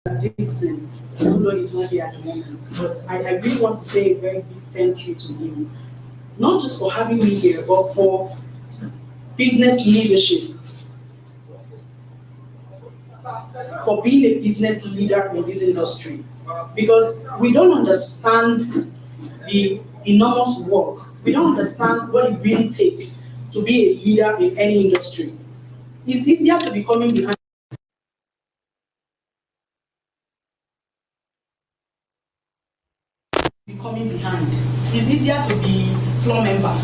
Dixon, even though he's not here at the moment. But I really want to say a very big thank you to him, not just for having me here, but for business leadership, for being a business leader in this industry. Because we don't understand the enormous work, we don't understand what it really takes to be a leader in any industry. It's easier to becoming behind. Coming behind. It's easier to be floor member.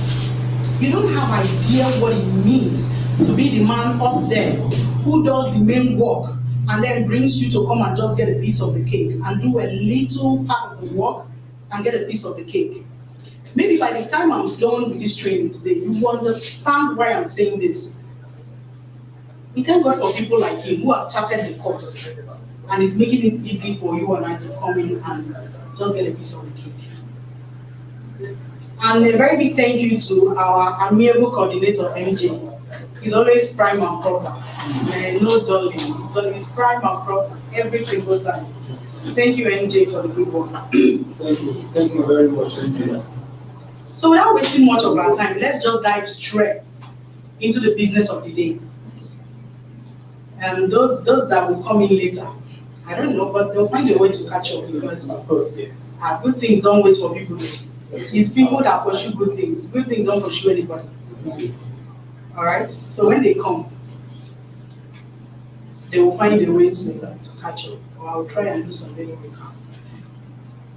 You don't have idea what it means to be the man up there who does the main work and then brings you to come and just get a piece of the cake and do a little part of the work and get a piece of the cake. Maybe by the time I'm done with this training today, you understand why I'm saying this. We thank God for people like him who have charted the course and is making it easy for you and I to come in and just get a piece of the cake. And a very big thank you to our amiable coordinator, MJ. He's always prime and proper. No darling. He's always prime and proper every single time. Thank you, MJ, for the good work. Thank you. Thank you very much, MJ. So without wasting much of our time, let's just dive straight into the business of the day. And those that will come in later, I don't know, but they'll find a way to catch up because of course, yes. Good things don't wait for people. It's people that pursue good things. Good things don't pursue anybody. All right. So when they come, they will find a way to catch up. Or I'll try and do something when we come.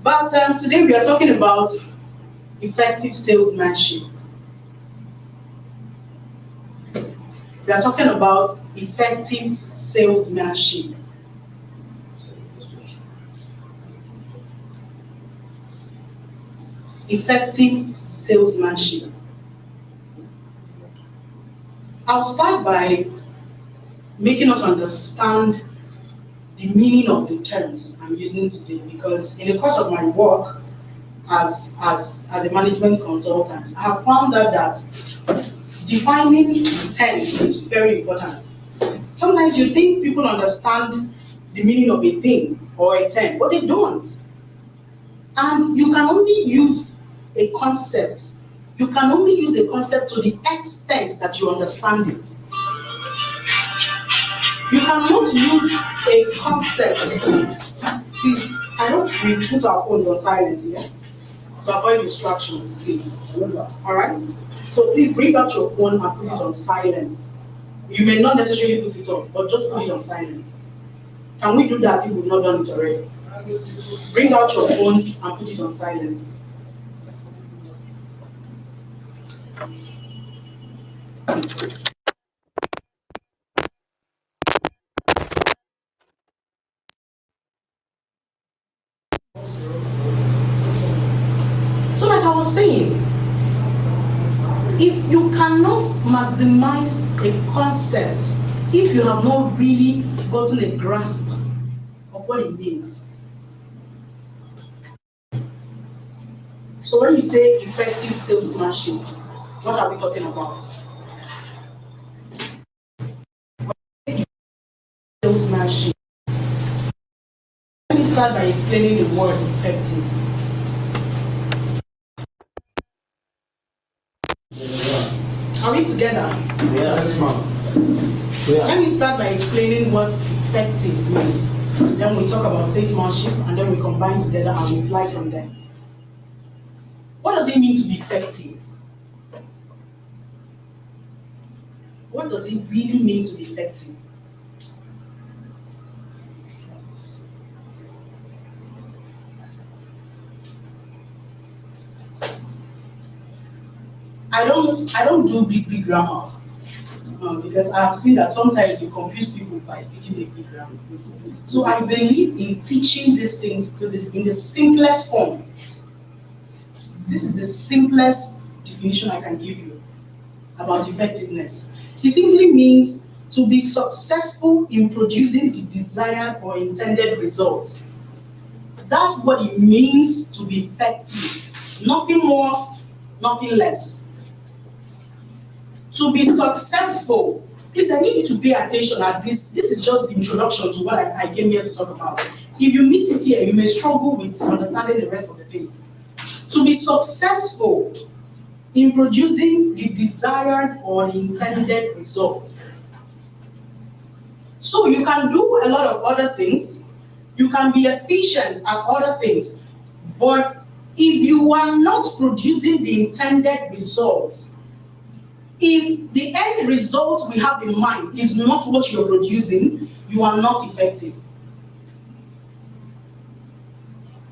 But today we are talking about effective salesmanship. We are talking about effective salesmanship. Effective salesmanship. I'll start by making us understand the meaning of the terms I'm using today, because in the course of my work as a management consultant, I have found out that defining the terms is very important. Sometimes you think people understand the meaning of a thing or a term, but they don't. And you can only use a concept. You can only use a concept to the extent that you understand it. You cannot use a concept. Please, I hope we put our phones on silence here to avoid distractions, please. All right? So please bring out your phone and put it on silence. You may not necessarily put it off, but just put it on silence. Can we do that if we've not done it already? Bring out your phones and put it on silence. So like I was saying, if you cannot maximize a concept, if you have not really gotten a grasp of what it means. So when you say effective salesmanship, what are we talking about? Salesmanship. Let me start by explaining the word effective. Are we together? Yes, ma'am. Yeah. Let me start by explaining what effective means. Then we talk about salesmanship, and then we combine together and we fly from there. What does it mean to be effective? What does it really mean to be effective? I don't do big grammar because I've seen that sometimes you confuse people by speaking big grammar. So I believe in teaching these things in the simplest form. This is the simplest definition I can give you about effectiveness. It simply means to be successful in producing the desired or intended results. That's what it means to be effective. Nothing more, nothing less. To be successful, Please, I need you to pay attention at this. This is just the introduction to what I came here to talk about. If you miss it here, you may struggle with understanding the rest of the things. To be successful in producing the desired or the intended results. So you can do a lot of other things. You can be efficient at other things. But if you are not producing the intended results, if the end result we have in mind is not what you're producing, you are not effective.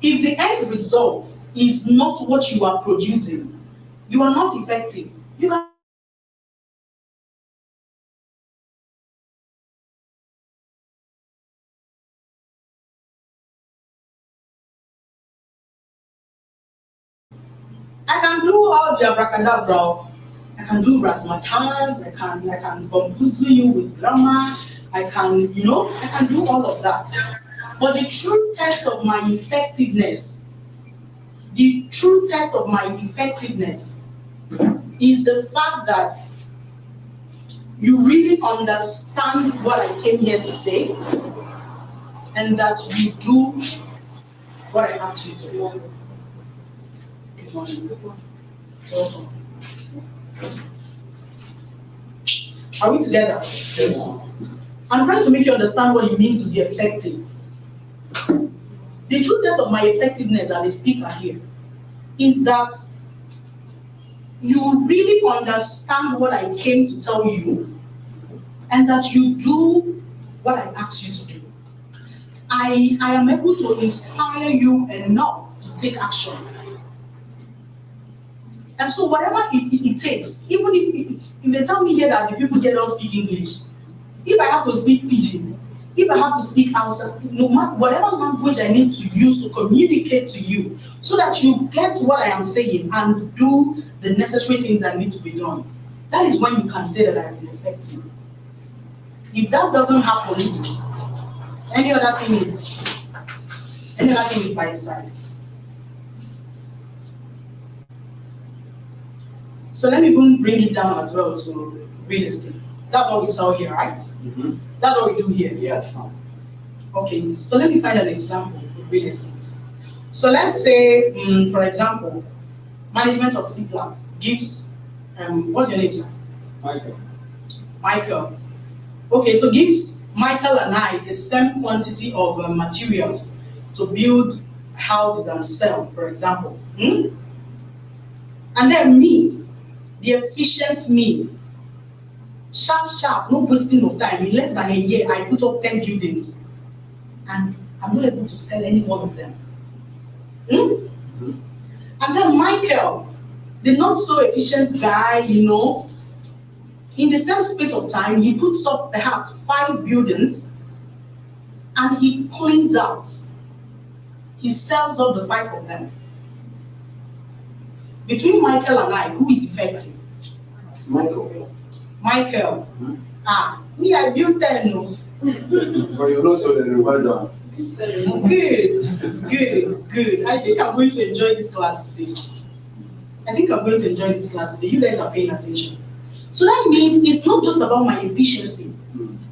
If the end result is not what you are producing, you are not effective. You can I can do all the abracadabra. I can do razzmatazz. I can bamboozle you with grammar. I can do all of that. But the true test of my effectiveness, is the fact that you really understand what I came here to say, and that you do what I asked you to do. Good morning. Welcome. Are we together? Yes. I'm trying to make you understand what it means to be effective. The true test of my effectiveness as a speaker here is that you really understand what I came to tell you, and that you do what I asked you to do. I am able to inspire you enough to take action. And so whatever it takes, even if they tell me here that the people here don't speak English, if I have to speak Pidgin, if I have to speak Hausa, no matter whatever language I need to use to communicate to you, so that you get what I am saying and do the necessary things that need to be done, that is when you can say that I've been effective. If that doesn't happen, any other thing is by the side. So let me even bring it down as well to real estate. That's what we saw here, right? Mm-hmm. That's what we do here. Yeah, sure. Okay, so let me find an example with real estate. So let's say, for example, management of C-plant gives, what's your name, sir? Michael. Okay, so gives Michael and I the same quantity of materials to build houses and sell, for example. And then me, the efficient me, sharp, no wasting of time. In less than a year, I put up 10 buildings, and I'm not able to sell any one of them. And then Michael, the not so efficient guy, in the same space of time, he puts up perhaps 5 buildings, and he cleans out. He sells all the 5 of them. Between Michael and I, who is effective? Michael. Me, I built 10, no. But you know, so the rewards are. Good. I think I'm going to enjoy this class today. You guys are paying attention. So that means it's not just about my efficiency.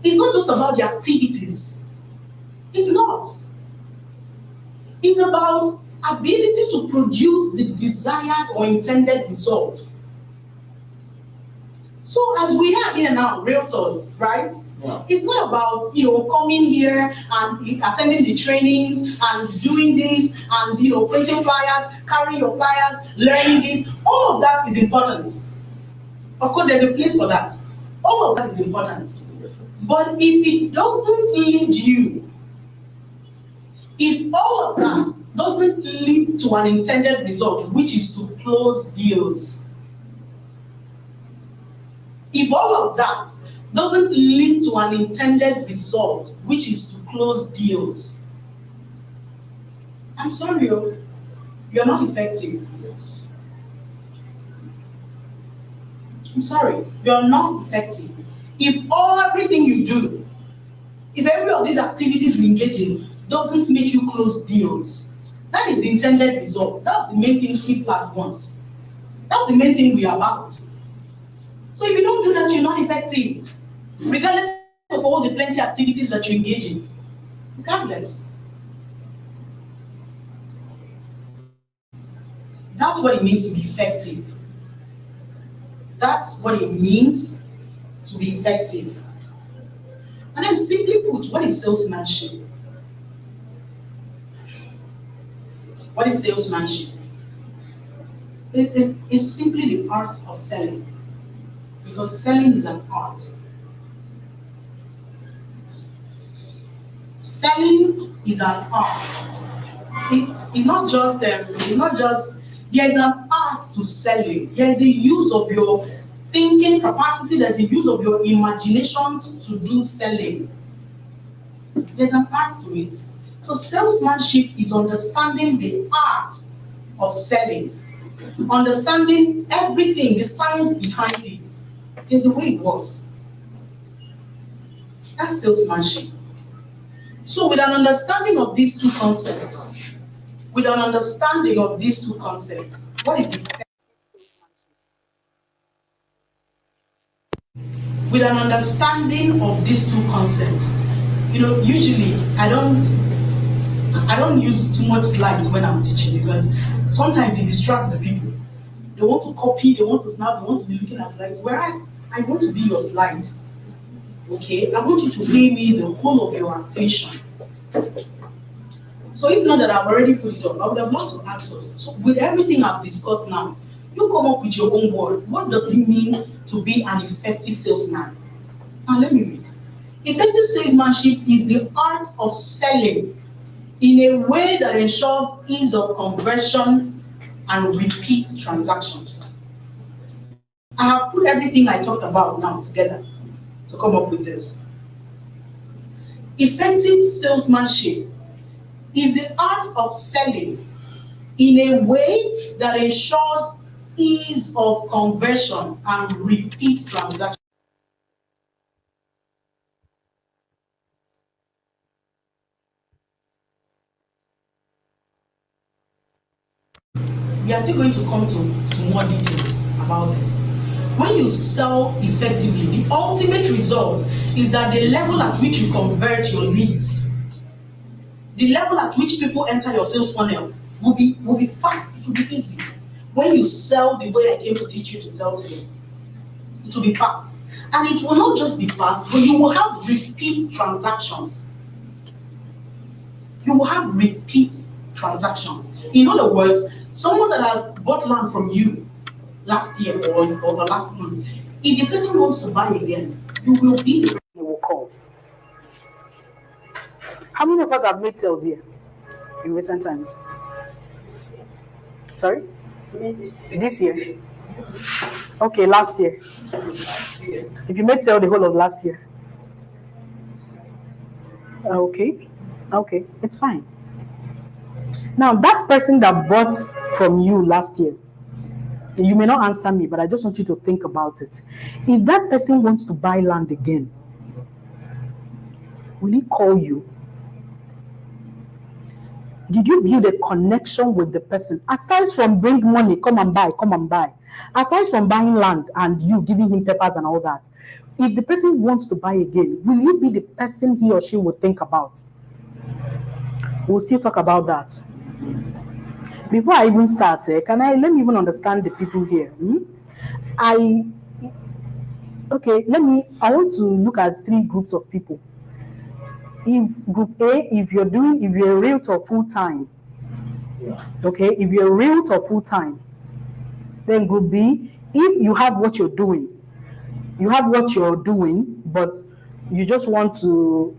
It's not just about the activities. It's not. It's about ability to produce the desired or intended results. So as we are here now, realtors, right? Yeah. It's not about coming here and attending the trainings and doing this and printing flyers, carrying your flyers, learning this. All of that is important. Of course, there's a place for that. All of that is important. But if it doesn't lead you, if all of that doesn't lead to an intended result, which is to close deals, if all of that doesn't lead to an intended result, which is to close deals, I'm sorry, you're not effective. I'm sorry, you're not effective. If everything you do, if every of these activities you engage in doesn't make you close deals, that is the intended result. That's the main thing C-plant wants. That's the main thing we are about. So if you don't do that, you're not effective. regardless of all the plenty activities that you engage in. Regardless. That's what it means to be effective. That's what it means to be effective. And then simply put, what is salesmanship? What is salesmanship? It's simply the art of selling. Because selling is an art. Selling is an art. It's not just there is an art to selling. There is a use of your thinking capacity, there's a use of your imaginations to do selling. There's an art to it. So salesmanship is understanding the art of selling, understanding everything, the science behind it. There's the way it works. That's salesmanship. So with an understanding of these two concepts, what is effective? With an understanding of these two concepts, usually I don't use too much slides when I'm teaching because sometimes it distracts the people. They want to copy, they want to snap, they want to be looking at slides, whereas I want to be your slide. Okay, I want you to pay me the whole of your attention. So if not that I've already put it up, I would have loved to ask us. So with everything I've discussed now, you come up with your own word. What does it mean to be an effective salesman? Now let me read. Effective salesmanship is the art of selling in a way that ensures ease of conversion and repeat transactions. I have put everything I talked about now together to come up with this. Effective salesmanship is the art of selling in a way that ensures ease of conversion and repeat transactions. We are still going to come to more details about this. When you sell effectively, the ultimate result is that the level at which you convert your leads, the level at which people enter your sales funnel will be fast, it will be easy. When you sell the way I came to teach you to sell today, it will be fast. And it will not just be fast, but you will have repeat transactions. You will have repeat transactions. In other words, someone that has bought land from you last year or the last month, if the person wants to buy again, you will be the person they will call. How many of us have made sales here in recent times? Sorry? This year? Okay, last year. If you made sale the whole of last year. Okay, it's fine. Now, that person that bought from you last year, you may not answer me, but I just want you to think about it. If that person wants to buy land again, will he call you? Did you build a connection with the person? Aside from bring money, come and buy. Aside from buying land and you giving him papers and all that, if the person wants to buy again, will you be the person he or she will think about? We'll still talk about that. Before I even start, let me even understand the people here. I want to look at three groups of people. If group A, if you're a realtor full time, okay, if you're a realtor full time, then group B, if you have what you're doing, but you just do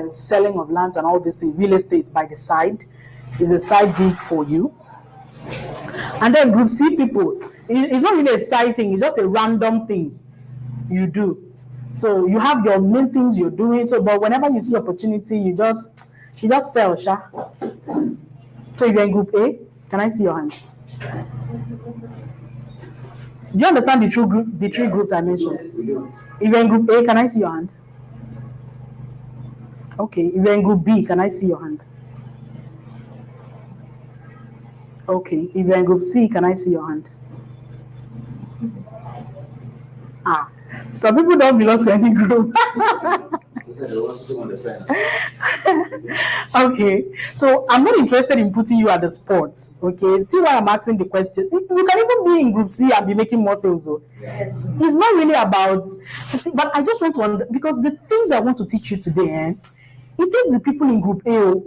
selling of land and all these things, real estate by the side is a side gig for you. And then group C people, it's not really a side thing, it's just a random thing you do. So you have your main things you're doing, but whenever you see opportunity, you just sell, sha. So if you're in group A, can I see your hand? Do you understand the three groups I mentioned? Yes. If you're in group A, can I see your hand? Okay. If you're in group B, can I see your hand? Okay. If you're in group C, can I see your hand? Some people don't belong to any group. Okay, so I'm not interested in putting you at the spot. Okay, see why I'm asking the question. You can even be in group C and be making more sales. Yes. It's not really about, see, but I just want to because the things I want to teach you today, it takes the people in group A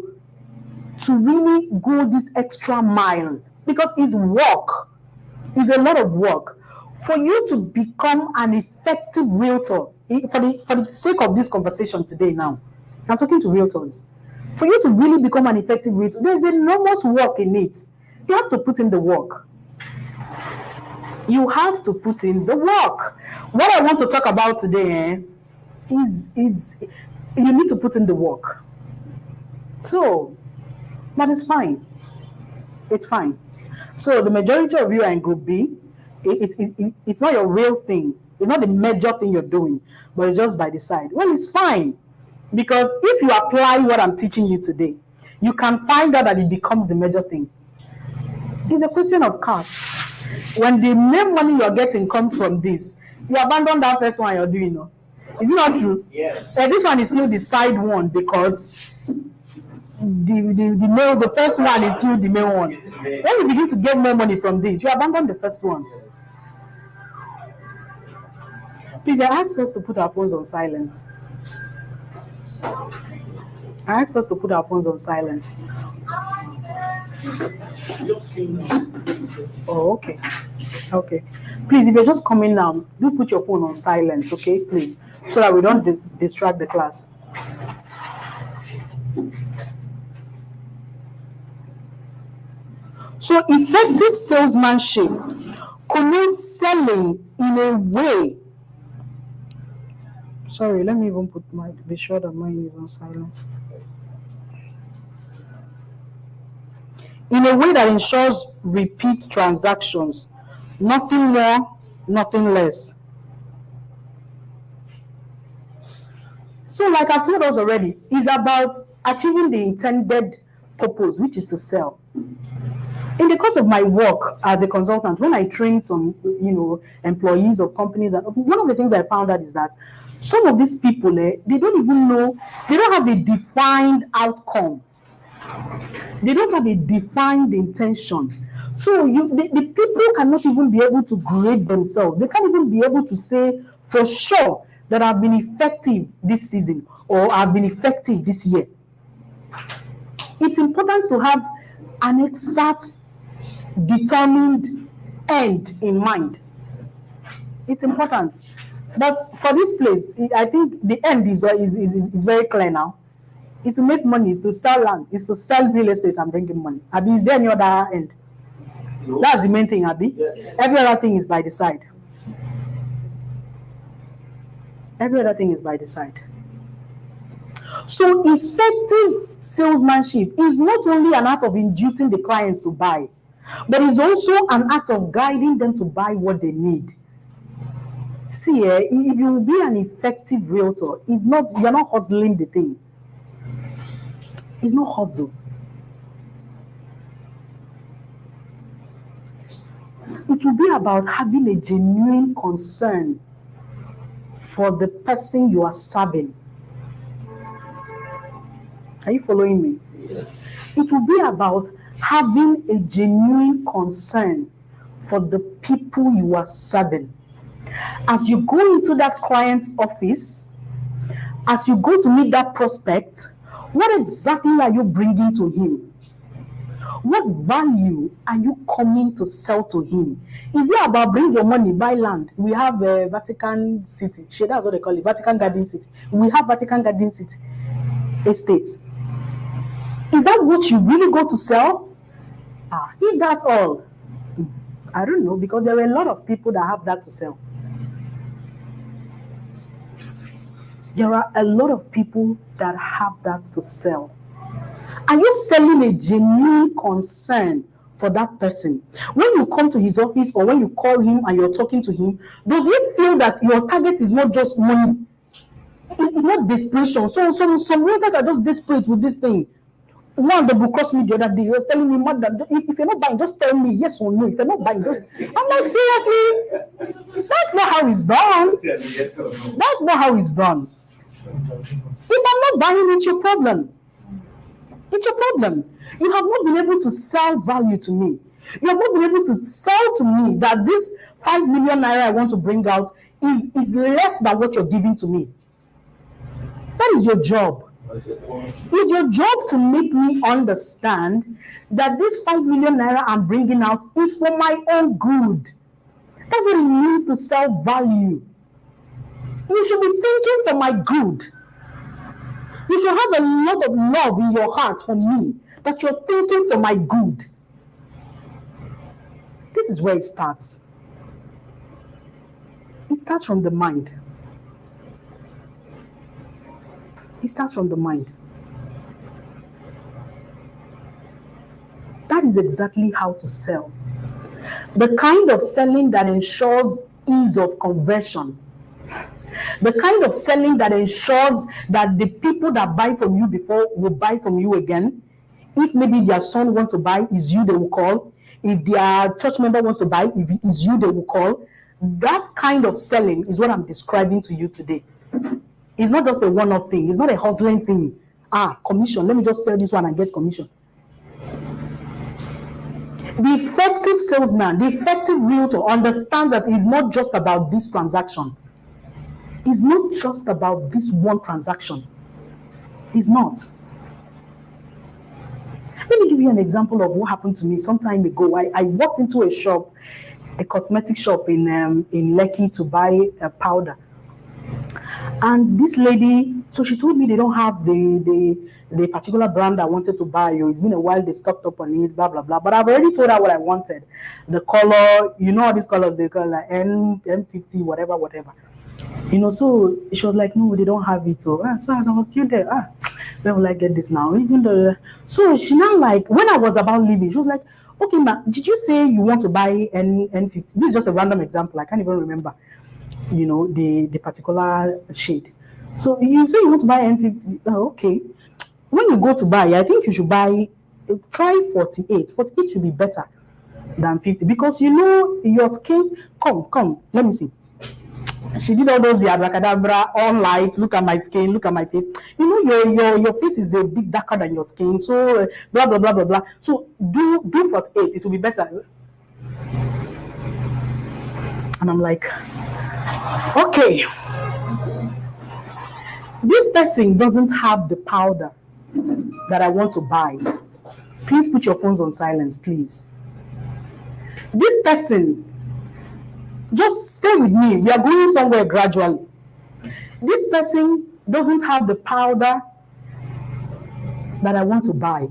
to really go this extra mile because it's work. It's a lot of work for you to become an effective realtor. For the sake of this conversation today, now I'm talking to realtors. For you to really become an effective realtor, there's enormous work in it. You have to put in the work. You have to put in the work. What I want to talk about today is you need to put in the work. So, but it's fine. It's fine. So the majority of you are in group B. It's not your real thing. It's not the major thing you're doing, but it's just by the side. Well, it's fine. Because if you apply what I'm teaching you today, you can find out that it becomes the major thing. It's a question of cash. When the main money you're getting comes from this, you abandon that first one you're doing. No? Is it not true? Yes. This one is still the side one because the first one is still the main one. When you begin to get more money from this, you abandon the first one. Please, I asked us to put our phones on silence. I asked us to put our phones on silence. Oh, okay. Okay. Please, if you're just coming now, do put your phone on silence, okay? Please, so that we don't distract the class. So effective salesmanship connotes selling in a way. Sorry, let me even be sure that mine is on silent. In a way that ensures repeat transactions. Nothing more, nothing less. So like I've told us already, it's about achieving the intended purpose, which is to sell. In the course of my work as a consultant, when I train some, employees of companies, one of the things I found out is that some of these people, they don't even know, they don't have a defined outcome. They don't have a defined intention. So the people cannot even be able to grade themselves. They can't even be able to say for sure that I've been effective this season or I've been effective this year. It's important to have an exact, determined end in mind. It's important. But for this place, I think the end is very clear now. It's to make money, it's to sell land, it's to sell real estate and bringing money. Abi, is there any other end? No. That's the main thing, Abi. Yes. Every other thing is by the side. Every other thing is by the side. So effective salesmanship is not only an act of inducing the clients to buy, but it's also an act of guiding them to buy what they need. See, if you will be an effective realtor, you're not hustling the thing. It's not hustle. It will be about having a genuine concern for the person you are serving. Are you following me? Yes. It will be about having a genuine concern for the people you are serving. As you go into that client's office, as you go to meet that prospect, what exactly are you bringing to him? What value are you coming to sell to him? Is it about bring your money, buy land? We have Vatican City. That's what they call it, Vatican Garden City. We have Vatican Garden City estate. Is that what you really go to sell? If that's all, I don't know, because there are a lot of people that have that to sell. There are a lot of people that have that to sell. Are you selling a genuine concern for that person? When you come to his office or when you call him and you're talking to him, does he feel that your target is not just money? It's not desperation. So some realtors are just desperate with this thing. One of the book crossed me the other day. He was telling me, "Madam, if you're not buying, just tell me yes or no. If you're not buying, just..." I'm like, seriously? That's not how it's done. That's not how it's done. If I'm not buying, it's your problem. It's your problem. You have not been able to sell value to me. You have not been able to sell to me that this 5 million naira I want to bring out is less than what you're giving to me. That is your job. It's your job to make me understand that this 5 million naira I'm bringing out is for my own good. That's what it means to sell value. You should be thinking for my good. You should have a lot of love in your heart for me, that you're thinking for my good. This is where it starts. It starts from the mind. It starts from the mind. That is exactly how to sell. The kind of selling that ensures ease of conversion. The kind of selling that ensures that the people that buy from you before will buy from you again. If maybe their son wants to buy, is you they will call. If their church member wants to buy, if it is you they will call. That kind of selling is what I'm describing to you today. It's not just a one-off thing. It's not a hustling thing. Commission. Let me just sell this one and get commission. The effective salesman, the effective realtor understands that it's not just about this transaction. It's not just about this one transaction. It's not. Let me give you an example of what happened to me some time ago. I walked into a shop, a cosmetic shop in Lekki to buy a powder. And this lady, so she told me they don't have the particular brand I wanted to buy. It's been a while, they stocked up on it, blah, blah, blah. But I've already told her what I wanted. The color, all these colors, they call like M50, whatever. So she was like, no, they don't have it. So as I was still there, where will I get this now? So she now like, when I was about leaving, she was like, okay, ma, did you say you want to buy N50? This is just a random example. I can't even remember, the particular shade. So you say you want to buy N50. Oh, okay. When you go to buy, I think you should try 48. 48 should be better than 50 because your skin. Come, let me see. She did all those, the abracadabra, all lights, look at my skin, look at my face. Your face is a bit darker than your skin, so blah, blah, blah, blah, blah. So do 48, it will be better. And I'm like, okay. This person doesn't have the powder that I want to buy. Please put your phones on silence, please. This person, just stay with me. We are going somewhere gradually. This person doesn't have the powder that I want to buy.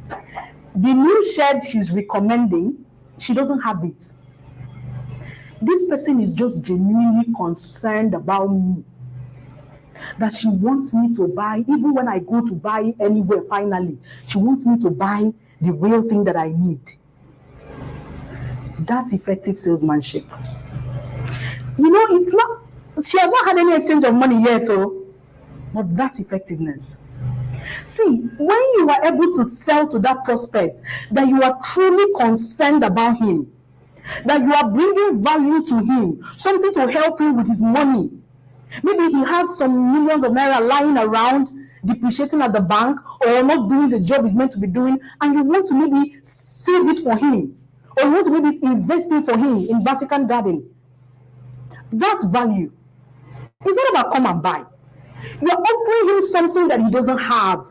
The new shade she's recommending, she doesn't have it. This person is just genuinely concerned about me. That she wants me to buy, even when I go to buy anywhere finally, she wants me to buy the real thing that I need. That's effective salesmanship. It's not, she has not had any exchange of money yet, but that's effectiveness. See, when you are able to sell to that prospect, that you are truly concerned about him, that you are bringing value to him, something to help him with his money. Maybe he has some millions of naira lying around, depreciating at the bank, or not doing the job he's meant to be doing, and you want to maybe save it for him. Or you want to maybe invest in for him in Vatican Garden. That's value. It's not about come and buy. You're offering him something that he doesn't have.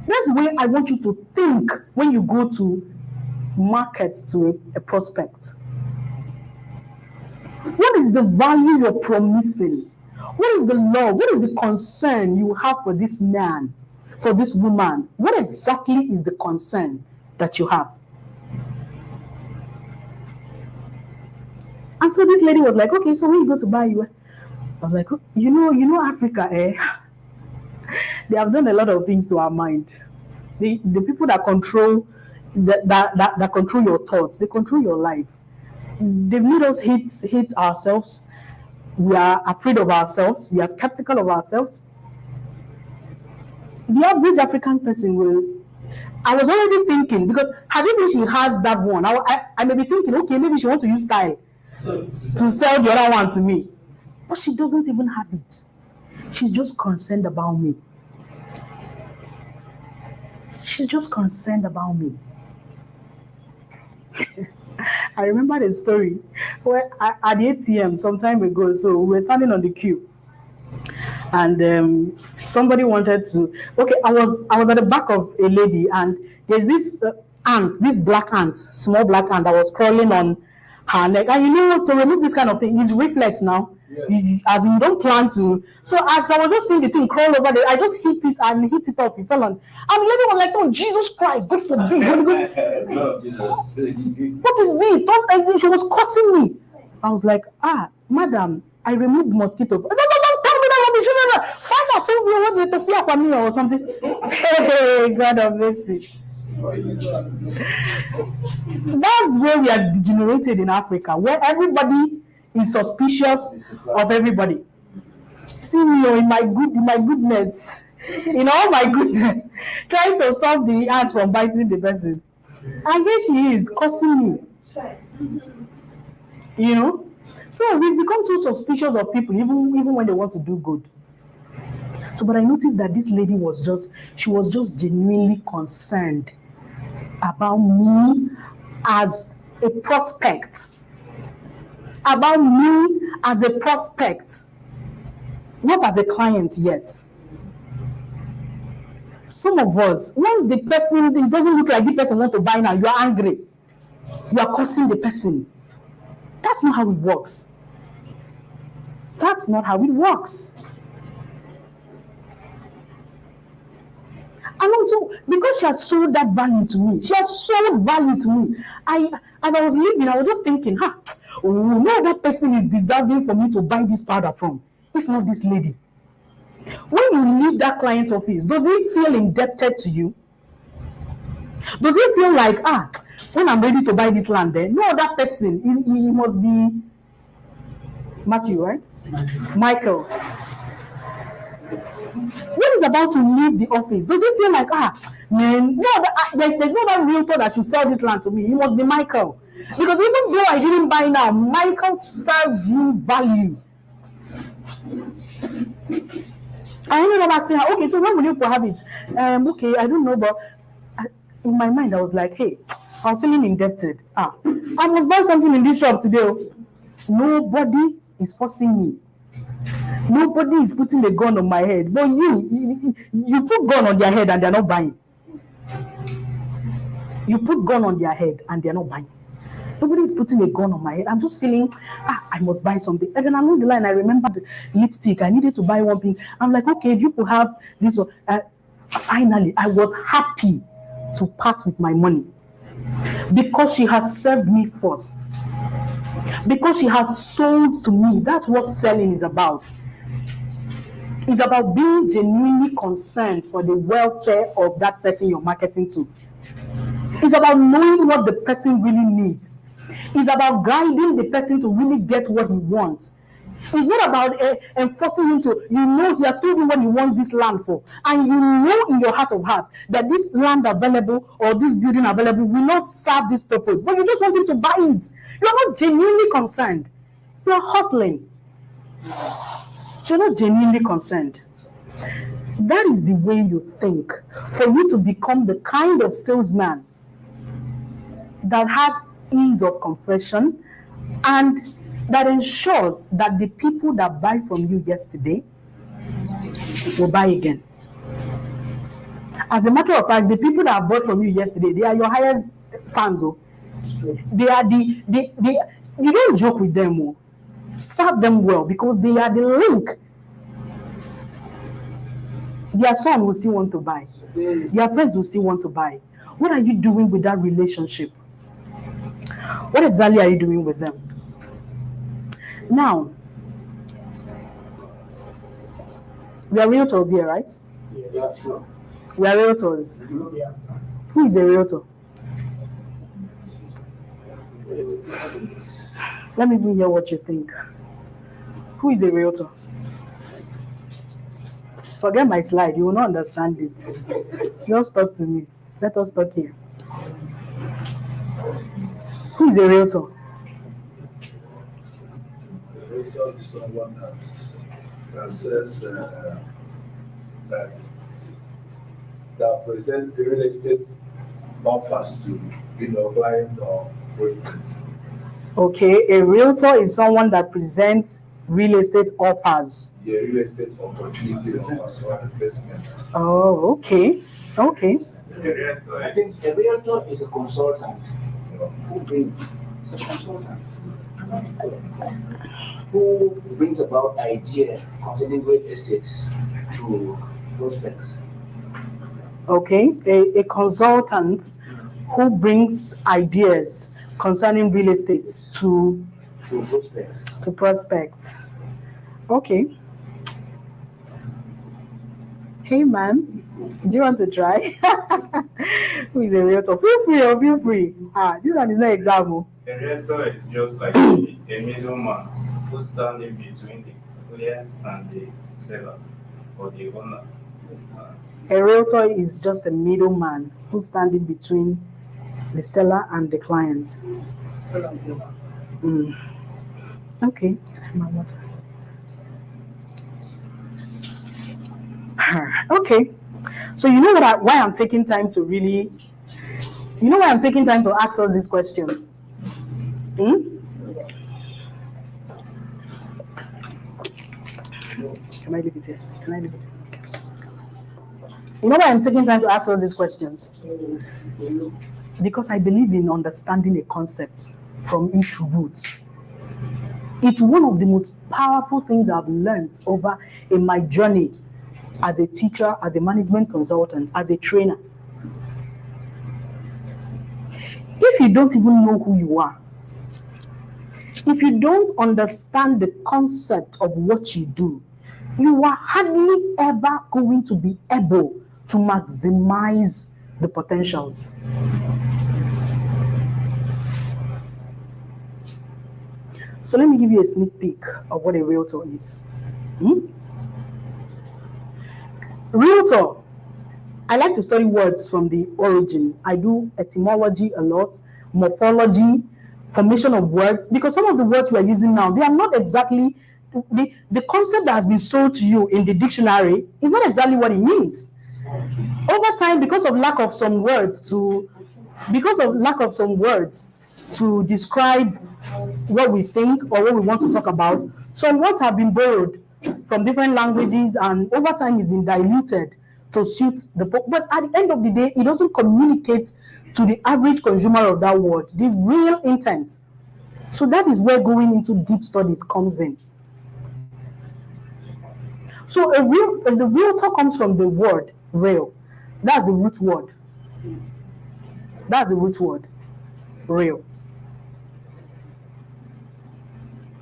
That's the way I want you to think when you go to market to a prospect. What is the value you're promising? What is the love? What is the concern you have for this man, for this woman? What exactly is the concern that you have? And so this lady was like, okay, so when you go to buy, I was like, Africa, they have done a lot of things to our mind. The people that control that control your thoughts, they control your life. They've made us hate ourselves. We are afraid of ourselves. We are skeptical of ourselves. the average African person will. I was already thinking, because had it been she has that one, I may be thinking, okay, maybe she wants to use style to sell the other one to me. But she doesn't even have it. She's just concerned about me. She's just concerned about me. I remember the story where at the ATM some time ago, so we were standing on the queue. And somebody wanted to. Okay, I was at the back of a lady, and there's this ant, this black ant, small black ant that was crawling on her neck. And you know, to remove this kind of thing is reflex now. Yeah. As you don't plan to. So as I was just seeing the thing crawl over there, I just hit it and hit it up. It fell on. And the lady was like, "Oh Jesus Christ, God forbid!" What is it? Don't. She was cursing me. I was like, madam, I removed mosquito. No, tell me that rubbish. No. Father told me what to fear for me or something. Hey, God of mercy. That's where we are degenerated in Africa, where everybody is suspicious of everybody. See me in my goodness, in all my goodness, trying to stop the ant from biting the person. And here she is cursing me. You know? So we've become so suspicious of people, even when they want to do good. So, but I noticed that this lady was just genuinely concerned about me as a prospect. About me as a prospect. Not as a client yet. Some of us, once the person, it doesn't look like the person wants to buy now, you are angry. You are cursing the person. That's not how it works. That's not how it works. And also, because she has sold that value to me, as I was leaving, I was just thinking, no other person is deserving for me to buy this powder from, if not this lady. When you leave that client's office, does he feel indebted to you? Does he feel like, when I'm ready to buy this land, then no other person, he must be Matthew, right? Michael. When he's about to leave the office, does he feel like, man, there's no other realtor that should sell this land to me. He must be Michael. Because even though I didn't buy now, Michael served me value. I ended up asking her, okay, so when will you have it? Okay, I don't know, but in my mind, I was like, hey, I was feeling indebted. I must buy something in this shop today. Nobody is forcing me. Nobody is putting the gun on my head. But you put gun on their head and they're not buying. You put gun on their head and they're not buying. Nobody is putting a gun on my head. I'm just feeling, I must buy something. And then along the line, I remember the lipstick. I needed to buy one thing. I'm like, okay, you could have this one. Finally, I was happy to part with my money. Because she has served me first. Because she has sold to me. That's what selling is about. It's about being genuinely concerned for the welfare of that person you're marketing to. It's about knowing what the person really needs. It's about guiding the person to really get what he wants. It's not about enforcing him to, he has told you what he wants this land for. And you know in your heart of heart that this land available or this building available will not serve this purpose. But you just want him to buy it. You are not genuinely concerned. You are hustling. You're not genuinely concerned. That is the way you think. For you to become the kind of salesman that has ease of confession and that ensures that the people that buy from you yesterday will buy again. As a matter of fact, the people that bought from you yesterday, they are your highest fans. They are you don't joke with them. Serve them well because they are the link. Their son will still want to buy. Their friends will still want to buy. What are you doing with that relationship? What exactly are you doing with them? Now, we are realtors here, right? Yeah, sure. We are realtors. Who is a realtor? Let me even hear what you think. Who is a realtor? Forget my slide. You will not understand it. Just talk to me. Let us talk here. Who is a realtor? The realtor is someone that says that presents real estate offers to client or prospects. Okay, a realtor is someone that presents real estate offers. Yeah, real estate opportunity offers or investments. Oh, okay. Okay. I think a realtor is a consultant who brings about ideas concerning real estate to prospects. Okay, a consultant who brings ideas concerning real estate to prospects. Okay. Hey, ma'am, do you want to try? Who is a realtor? Feel free. This one is not example. A realtor is just like a middleman who stands in between the client and the seller or the owner. A realtor is just a middleman who stands in between the seller and the client. Okay. Okay. So you know why I'm taking time to really, why I'm taking time to ask us these questions? Can I leave it here? Okay. You know why I'm taking time to ask us these questions? Because I believe in understanding a concept from its roots. It's one of the most powerful things I've learned over in my journey as a teacher, as a management consultant, as a trainer. If you don't even know who you are, if you don't understand the concept of what you do, you are hardly ever going to be able to maximize the potentials. So let me give you a sneak peek of what a realtor is. Realtor, I like to study words from the origin. I do etymology a lot, morphology, formation of words, because some of the words we are using now, they are not exactly, the concept that has been sold to you in the dictionary is not exactly what it means. Over time, because of lack of some words to describe what we think or what we want to talk about, some words have been borrowed from different languages, and over time it's been diluted to suit but at the end of the day, it doesn't communicate to the average consumer of that word the real intent. So that is where going into deep studies comes in. So the realtor comes from the word real. That's the root word. Real.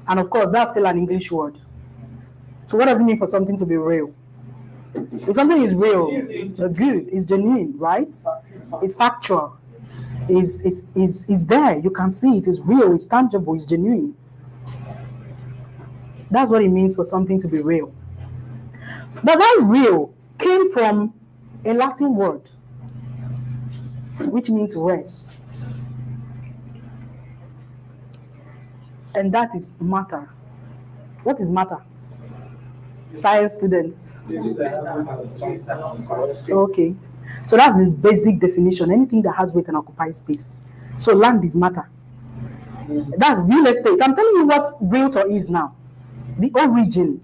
And of course, that's still an English word. So what does it mean for something to be real? If something is real, good, it's genuine, right? It's factual. Is there. You can see it. It's real. It's tangible. It's genuine. That's what it means for something to be real. But that real came from a Latin word, which means res. And that is matter. What is matter? Science students. Okay. So that's the basic definition. Anything that has weight and occupies space. So land is matter. That's real estate. I'm telling you what realtor is now. The origin.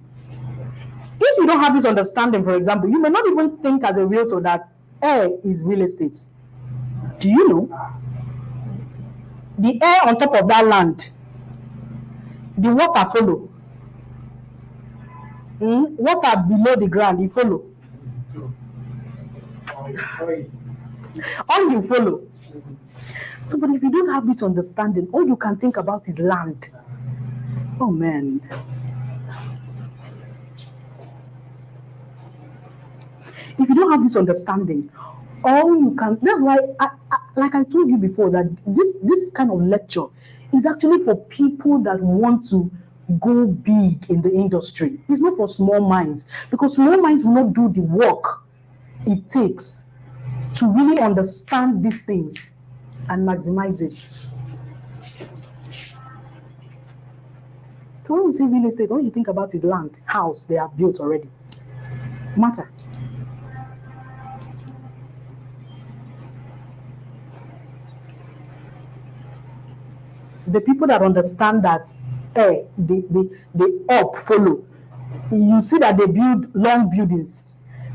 If you don't have this understanding, for example, you may not even think as a realtor that air is real estate. Do you know? The air on top of that land, the water follow. Water below the ground, you follow. All you follow. So, but if you don't have this understanding, all you can think about is land. Oh man. If you don't have this understanding, all you can, that's why, like I told you before, that this kind of lecture is actually for people that want to go big in the industry. It's not for small minds, because small minds will not do the work it takes to really understand these things and maximize it. So when you say real estate, all you think about is land, house they have built already. Matter. The people that understand that they up follow. You see that they build long buildings,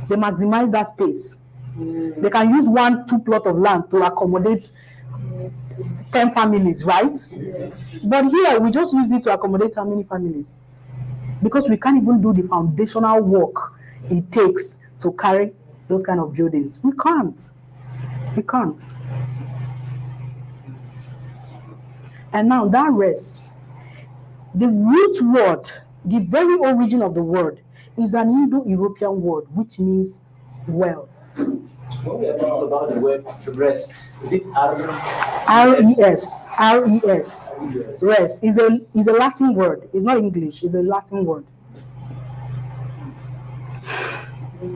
they maximize that space. They can use 1-2 plot of land to accommodate 10 families, right? But here we just use it to accommodate how many families? Because we can't even do the foundational work it takes to carry those kind of buildings. We can't. And now that rest, the root word, the very origin of the word, is an Indo-European word which means wealth. When we are talking about the word rest, is it R-E-S. Rest is a Latin word. It's not English, it's a Latin word.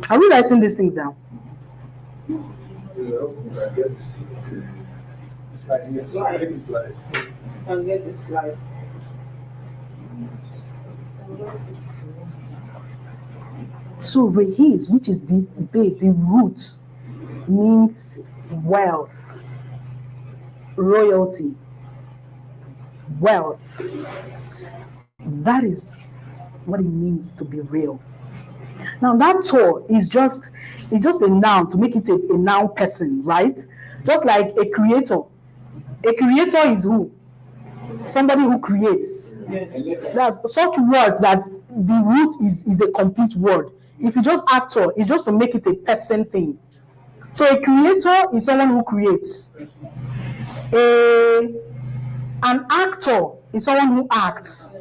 Are we writing these things down? I'll get the slides. So rehes, which is the base, the root, means wealth, royalty, wealth. That is what it means to be real. Now that Tor is just a noun to make it a noun person, right? Just like a creator. A creator is who? Somebody who creates. That's such words that the root is a complete word. If you just actor, it's just to make it a person thing. So a creator is someone who creates. An actor is someone who acts.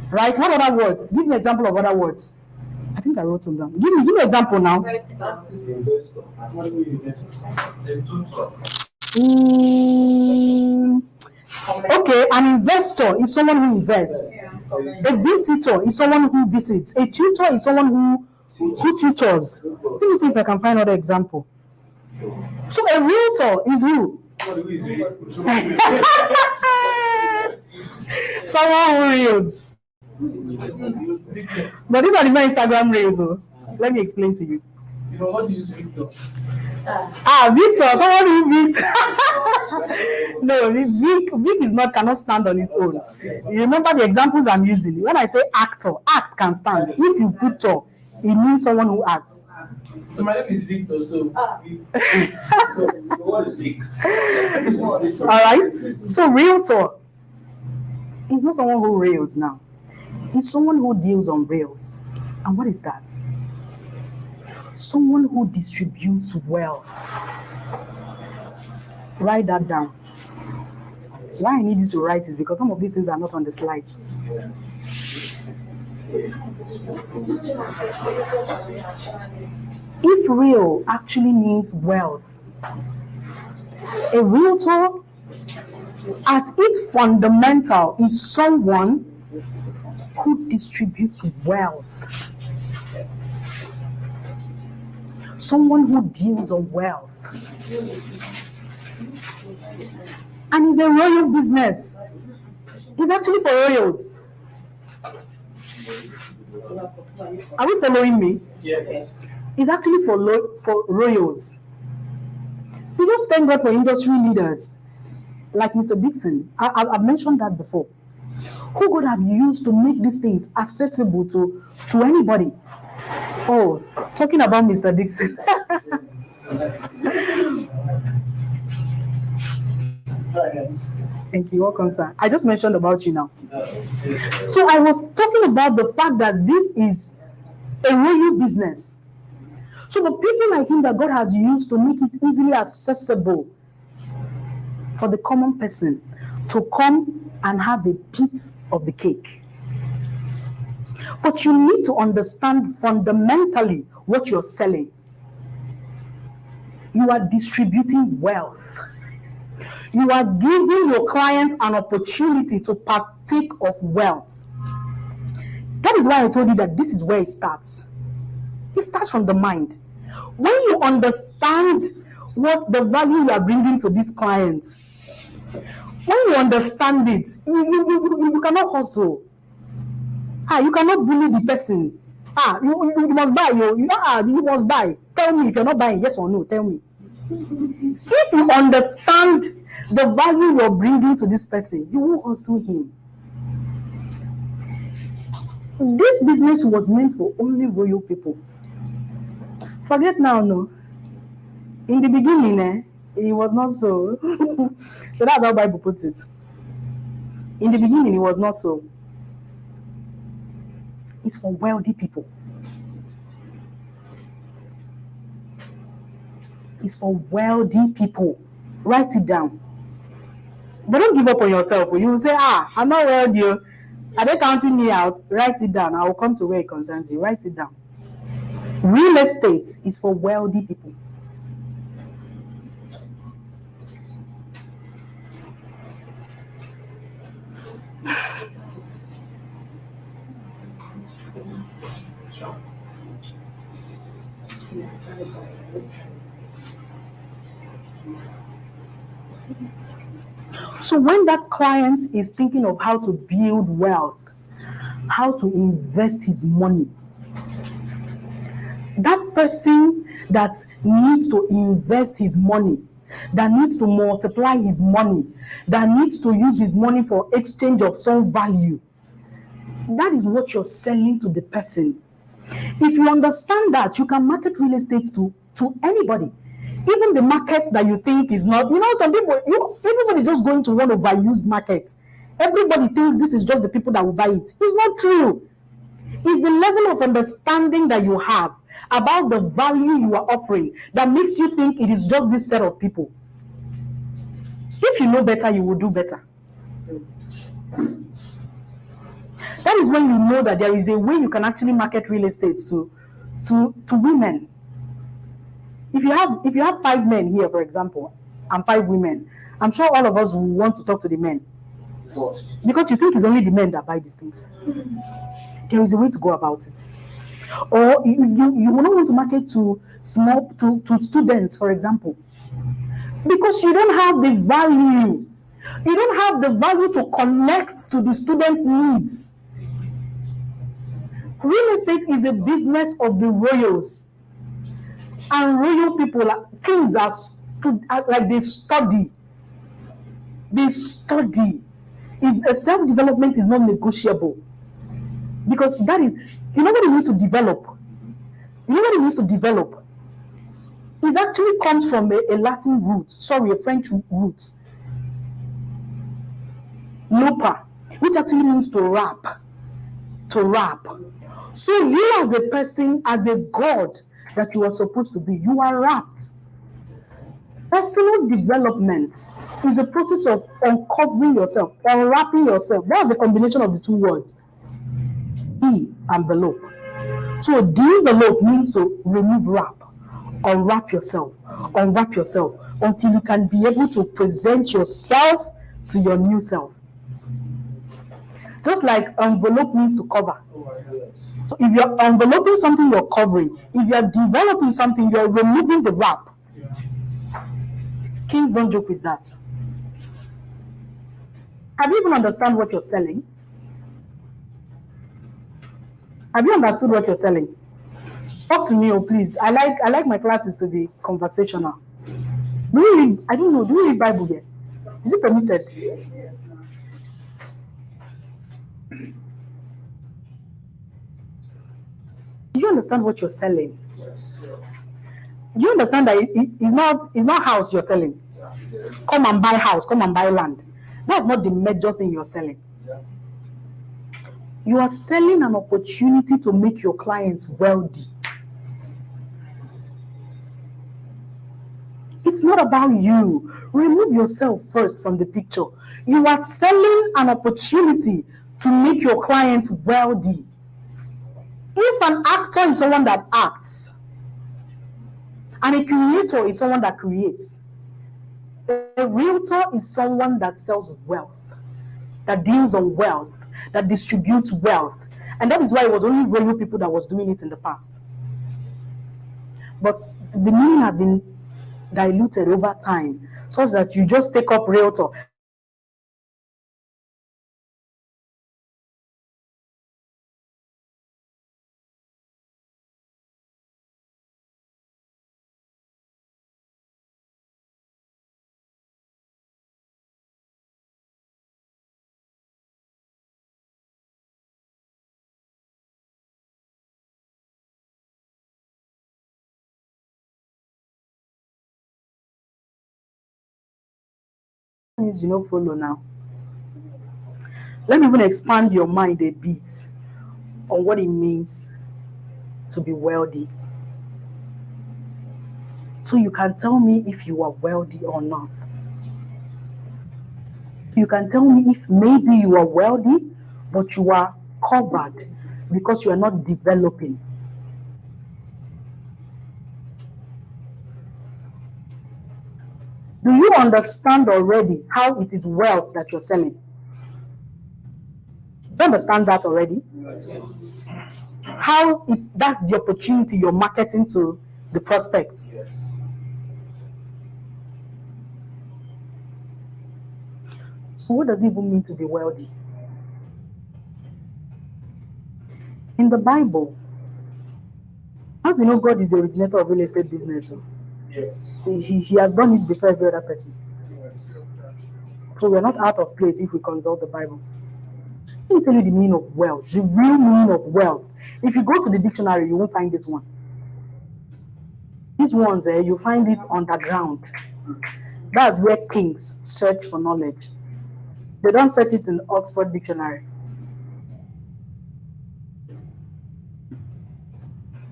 Right? What other words? Give me an example of other words. I think I wrote them down. Give me an example now. Okay, an investor is someone who invests. A visitor is someone who visits. A tutor is someone who tutors. Let me see if I can find another example. So a realtor is who? Someone who reels. But these are the Instagram reels. So let me explain to you. You know what to use Victor? Victor, someone who Vic. No, Vic cannot stand on its own. You remember the examples I'm using. When I say actor, act can stand. If you put to, it means someone who acts. So my name is Victor, so what is Vic? All right. So realtor is not someone who rails now. It's someone who deals on rails. And what is that? Someone who distributes wealth. Write that down. Why I need you to write is because some of these things are not on the slides. If real actually means wealth, a realtor at its fundamental is someone who distributes wealth. Someone who deals on wealth. And it's a royal business. It's actually for royals. Are we following me? yes. It's actually for royals. We just thank God for industry leaders like Mr. Dixon. I've mentioned that before. Who God have used to make these things accessible to anybody. Oh, talking about Mr. Dixon. Thank you. Welcome, sir. I just mentioned about you now. So I was talking about the fact that this is a royal business. So the people like him that God has used to make it easily accessible for the common person to come and have a bit of the cake. But you need to understand fundamentally what you're selling. You are distributing wealth. You are giving your client an opportunity to partake of wealth. That is why I told you that this is where it starts. It starts from the mind. When you understand what the value you are bringing to this client, when you understand it, you cannot hustle. You cannot bully the person. You must buy. You must buy. Tell me if you're not buying, yes or no. Tell me. If you understand the value you're bringing to this person, you will hustle him. This business was meant for only royal people. Forget now, no. In the beginning, it was not so. So that's how Bible puts it. In the beginning, it was not so. It's for wealthy people. It's for wealthy people. Write it down. But don't give up on yourself. You will say, I'm not wealthy. Are they counting me out? Write it down. I will come to where it concerns you. Write it down. Real estate is for wealthy people. So when that client is thinking of how to build wealth, how to invest his money, that person that needs to invest his money, that needs to multiply his money, that needs to use his money for exchange of some value, that is what you're selling to the person. If you understand that, you can market real estate to anybody. Even the market that you think is not, some people, everybody just going to one overused market. Everybody thinks this is just the people that will buy it. It's not true. It's the level of understanding that you have about the value you are offering that makes you think it is just this set of people. If you know better, you will do better. That is when you know that there is a way you can actually market real estate to women. If you have 5 men here, for example, and 5 women, I'm sure all of us will want to talk to the men. First. Because you think it's only the men that buy these things. There is a way to go about it. Or you will not want to market to students, for example. Because you don't have the value. You don't have the value to connect to the students' needs. Real estate is a business of the royals. And royal people, kings like they study. They study. Self-development is not negotiable. Because that is, what it means to develop? It actually comes from a Latin root, a French root. Lopa, which actually means to wrap. So you as a person, as a God that you are supposed to be, you are wrapped. Personal development is a process of uncovering yourself, unwrapping yourself. That's the combination of the 2 words. Envelope. So de-envelope means to remove wrap. Unwrap yourself until you can be able to present yourself to your new self. Just like envelope means to cover. So if you're enveloping something, you're covering. If you're developing something, you're removing the wrap. Kings don't joke with that. Have you even understand what you're selling? Have you understood what you're selling? Talk to me, please. I like my classes to be conversational. Do you read? I don't know. Do you read Bible here? Is it permitted? Do you understand what you're selling? Yes. Do you understand that it's not house you're selling? Come and buy house, come and buy land. That's not the major thing you're selling. You are selling an opportunity to make your clients wealthy. It's not about you. Remove yourself first from the picture. You are selling an opportunity to make your clients wealthy. If an actor is someone that acts, and a creator is someone that creates, A realtor is someone that sells wealth, that deals on wealth, that distributes wealth. And that is why it was only royal people that was doing it in the past. But the meaning has been diluted over time, such that you just take up realtor. Things you know follow now. Let me even expand your mind a bit on what it means to be wealthy. So you can tell me if you are wealthy or not. You can tell me if maybe you are wealthy, but you are covered because you are not developing. Do you understand already how it is wealth that you're selling? Do you understand that already? Yes. How that's the opportunity you're marketing to the prospects. Yes. So what does it even mean to be wealthy? In the Bible, how do you know God is the originator of real estate business? Yes. He has done it before every other person. So we're not out of place if we consult the Bible. Let me tell you the meaning of wealth, the real meaning of wealth. If you go to the dictionary, you won't find this one. These ones, you find it underground. That's where kings search for knowledge. They don't search it in the Oxford Dictionary.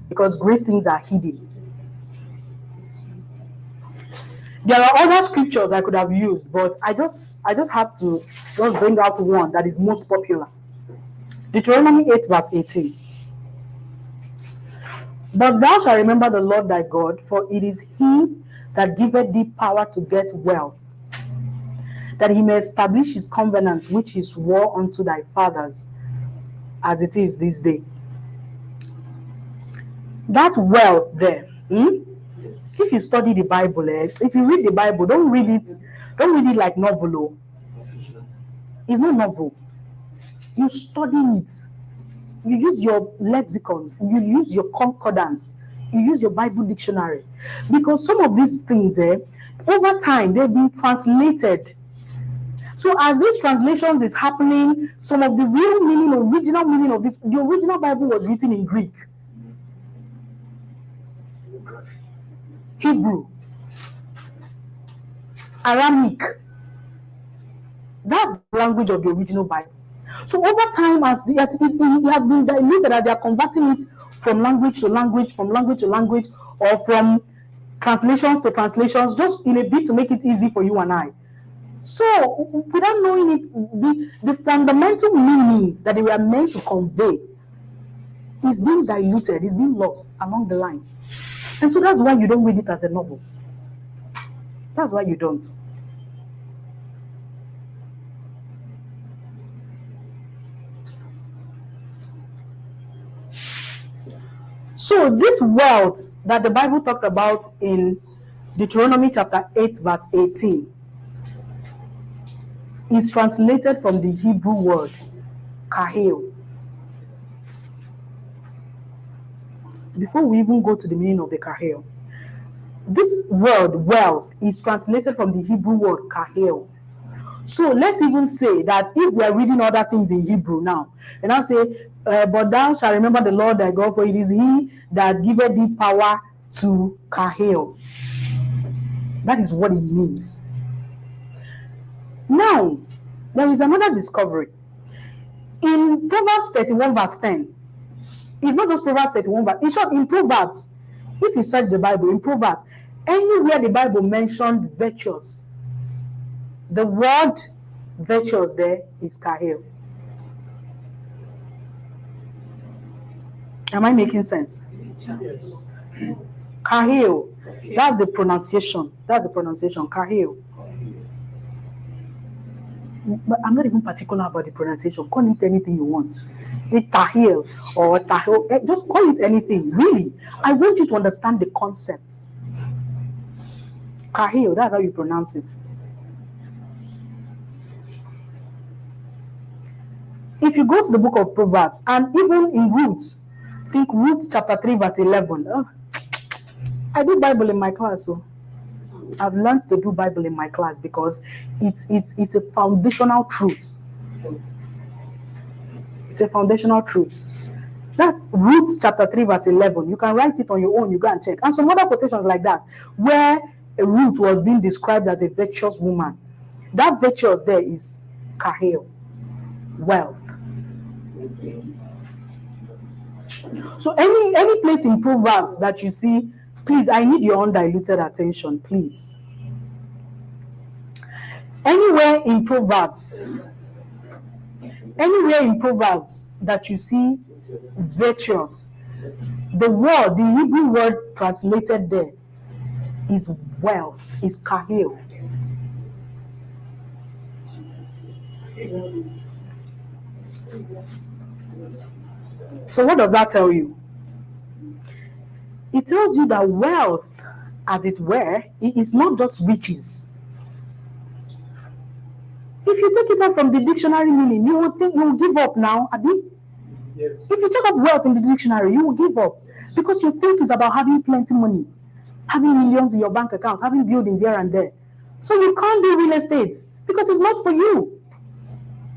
Because great things are hidden. There are other scriptures I could have used, but I just have to just bring out one that is most popular. Deuteronomy 8 verse 18. But thou shalt remember the Lord thy God, for it is he that giveth thee power to get wealth, that he may establish his covenant which he swore unto thy fathers, as it is this day. That wealth there, if you study the Bible, if you read the Bible, don't read it like novel. It's not novel. You study it. You use your lexicons, you use your concordance, you use your Bible dictionary. Because some of these things, over time, they've been translated. So as these translations is happening, some of the real meaning, original meaning of this, the original Bible was written in Greek, Hebrew, Aramaic. That's the language of the original Bible. So over time, as it has been diluted, as they are converting it from language to language, or from translations to translations, just in a bit to make it easy for you and I. So without knowing it, the fundamental meanings that they were meant to convey is being diluted, is being lost along the line. And so that's why you don't read it as a novel. That's why you don't. So this wealth that the Bible talked about in Deuteronomy chapter 8 verse 18 is translated from the Hebrew word kahil. Before we even go to the meaning of the kahil, this word wealth is translated from the Hebrew word kahil. So let's even say that if we are reading other things in Hebrew now, and I say, but thou shalt remember the Lord thy God, for it is he that giveth thee power to kahil. That is what it means. Now, there is another discovery. In Proverbs 31 verse 10, it's not just Proverbs 31 verse, in short, in Proverbs, if you search the Bible, in Proverbs, anywhere the Bible mentioned virtuous, the word virtuous there is kahil. Am I making sense? Yes. Kahil. That's the pronunciation. Kahil. but I'm not even particular about the pronunciation. Call it anything you want. Tahil or Tahil, just call it anything. Really, I want you to understand the concept. Kahil, that's how you pronounce it. If you go to the book of Proverbs, and even in Ruth, think Ruth chapter 3 verse 11. I do Bible in my class, so I've learned to do Bible in my class because it's a foundational truth. It's a foundational truth. That's Ruth chapter 3 verse 11. You can write it on your own, you go and check. And some other quotations like that, where Ruth was being described as a virtuous woman. That virtuous there is kahil, wealth. So any place in Proverbs that you see, please, I need your undiluted attention, please. Anywhere in Proverbs that you see virtuous, the Hebrew word translated there is wealth, is kahil. So what does that tell you? It tells you that wealth, as it were, it is not just riches. If you take it out from the dictionary meaning, you would think you will give up now, Abi. Yes. If you check up wealth in the dictionary, you will give up because you think it's about having plenty money, having millions in your bank account, having buildings here and there. So you can't do real estate because it's not for you.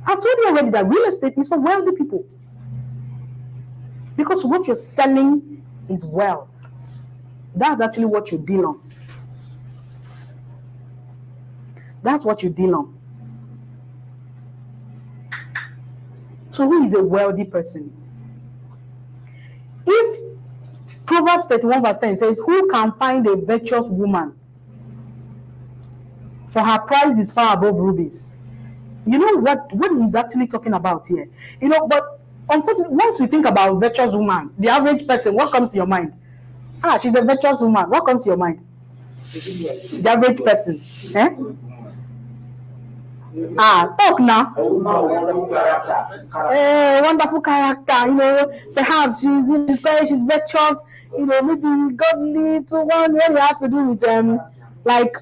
I've told you already that real estate is for wealthy people. Because what you're selling is wealth. That's actually what you deal on. That's what you deal on. So who is a wealthy person? If Proverbs 31 verse 10 says, who can find a virtuous woman? For her price is far above rubies. You know what he's actually talking about here? You know, but unfortunately, once we think about virtuous woman, the average person, what comes to your mind? She's a virtuous woman. What comes to your mind? The average person. Talk now. Wonderful character. You know, perhaps she's virtuous. You know, maybe godly to one when it has to do with like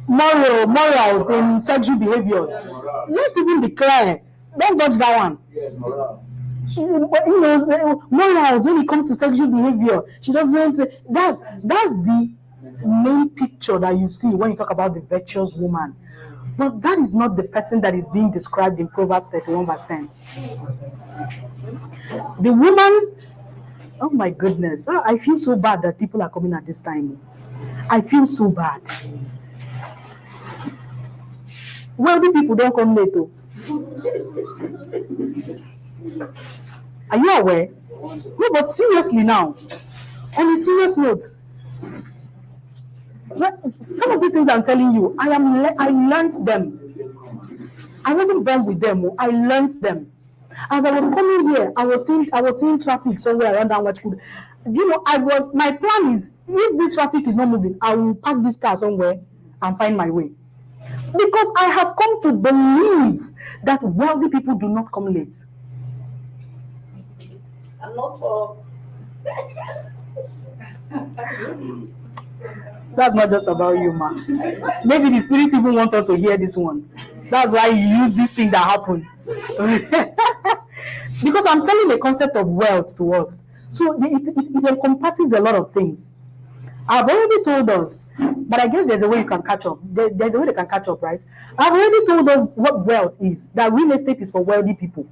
morals in sexual behaviors. Let's even declare. Don't dodge that one. You know, morals when it comes to sexual behavior. She doesn't. That's the main picture that you see when you talk about the virtuous woman. But that is not the person that is being described in Proverbs 31 verse 10. The woman, oh my goodness, I feel so bad that people are coming at this time. I feel so bad. Wealthy people don't come late. Are you aware? No, but seriously now, on a serious note, some of these things I'm telling you, I learned them. I wasn't born with them. I learned them. As I was coming here, I was seeing traffic somewhere around that much. You know, my plan is, if this traffic is not moving, I will park this car somewhere and find my way. Because I have come to believe that wealthy people do not come late. I'm not for. That's not just about you, man. Maybe the spirit even wants us to hear this one. That's why he used this thing that happened. Because I'm selling the concept of wealth to us. So it encompasses a lot of things. I've already told us, but I guess there's a way you can catch up. There's a way they can catch up, right? I've already told us what wealth is. That real estate is for wealthy people.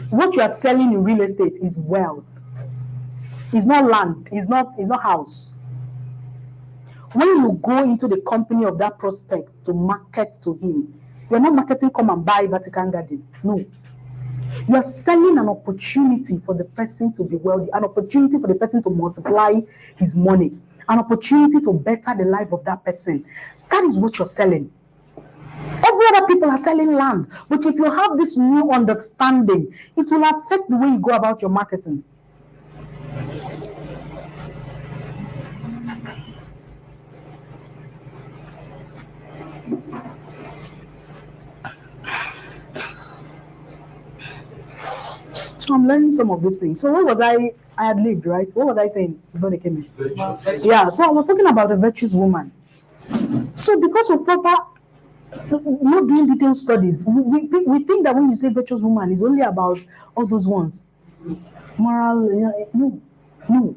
What you are selling in real estate is wealth. It's not land. It's not house. When you go into the company of that prospect to market to him, you're not marketing come and buy Vatican Garden. No. You are selling an opportunity for the person to be wealthy, an opportunity for the person to multiply his money, an opportunity to better the life of that person. That is what you're selling. Every other people are selling land. But if you have this new understanding, it will affect the way you go about your marketing. I'm learning some of these things. So what was I had lived, right? What was I saying before they came in? Yeah, so I was talking about a virtuous woman. So because of proper not doing detailed studies, we think that when you say virtuous woman, it's only about all those ones. Moral, no.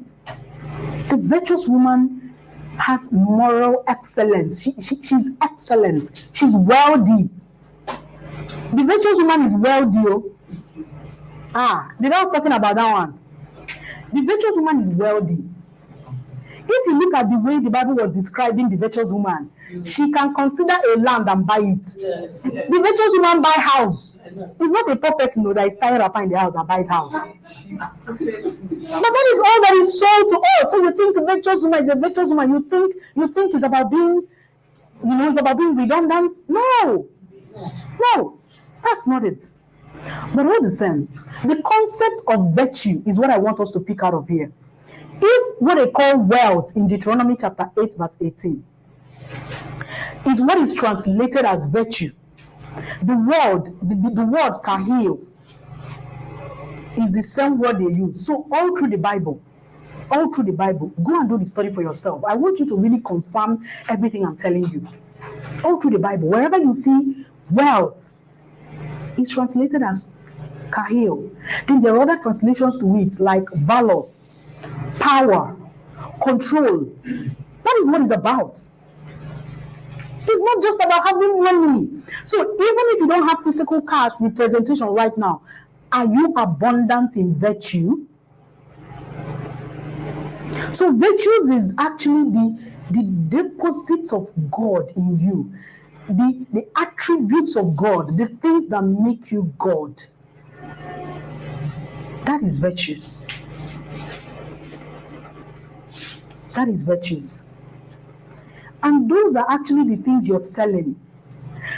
The virtuous woman has moral excellence. She's excellent. She's wealthy. The virtuous woman is wealthy. They're not talking about that one. The virtuous woman is wealthy. If you look at the way the Bible was describing the virtuous woman, she can consider a land and buy it. Yes. The virtuous woman buy house. It's not a poor person that is tired of in the house that buys house. But that is all that is sold to us. So you think virtuous woman is a virtuous woman. You think it's about being, it's about being redundant. No, that's not it. But all the same, the concept of virtue is what I want us to pick out of here. If what they call wealth in Deuteronomy chapter 8 verse 18 is what is translated as virtue, the word kahil is the same word they use. So all through the Bible, go and do the study for yourself. I want you to really confirm everything I'm telling you. All through the Bible, wherever you see wealth, it's translated as kahil. Then there are other translations to it like valor, power, control. That is what it's about. It's not just about having money. So even if you don't have physical cash representation right now, are you abundant in virtue? So virtues is actually the deposits of God in you, the attributes of God, the things that make you God. That is virtues. That is virtues. And those are actually the things you're selling.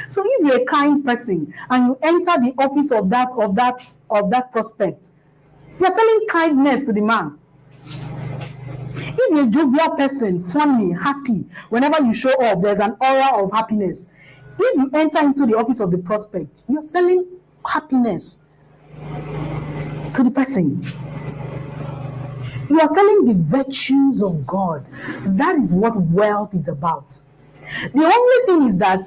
So if you're a kind person and you enter the office of that prospect, you're selling kindness to the man. If you're a jovial person, funny, happy, whenever you show up, there's an aura of happiness. If you enter into the office of the prospect, you're selling happiness to the person. You are selling the virtues of God. That is what wealth is about. The only thing is that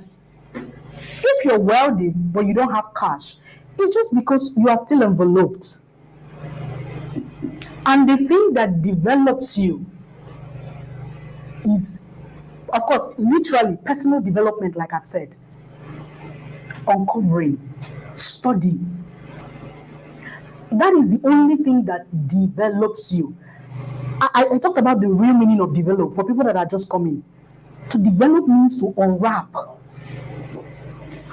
if you're wealthy but you don't have cash, it's just because you are still enveloped. And the thing that develops you is, of course, literally personal development, like I've said. Uncovering, study. That is the only thing that develops you. I talked about the real meaning of develop for people that are just coming. To develop means to unwrap.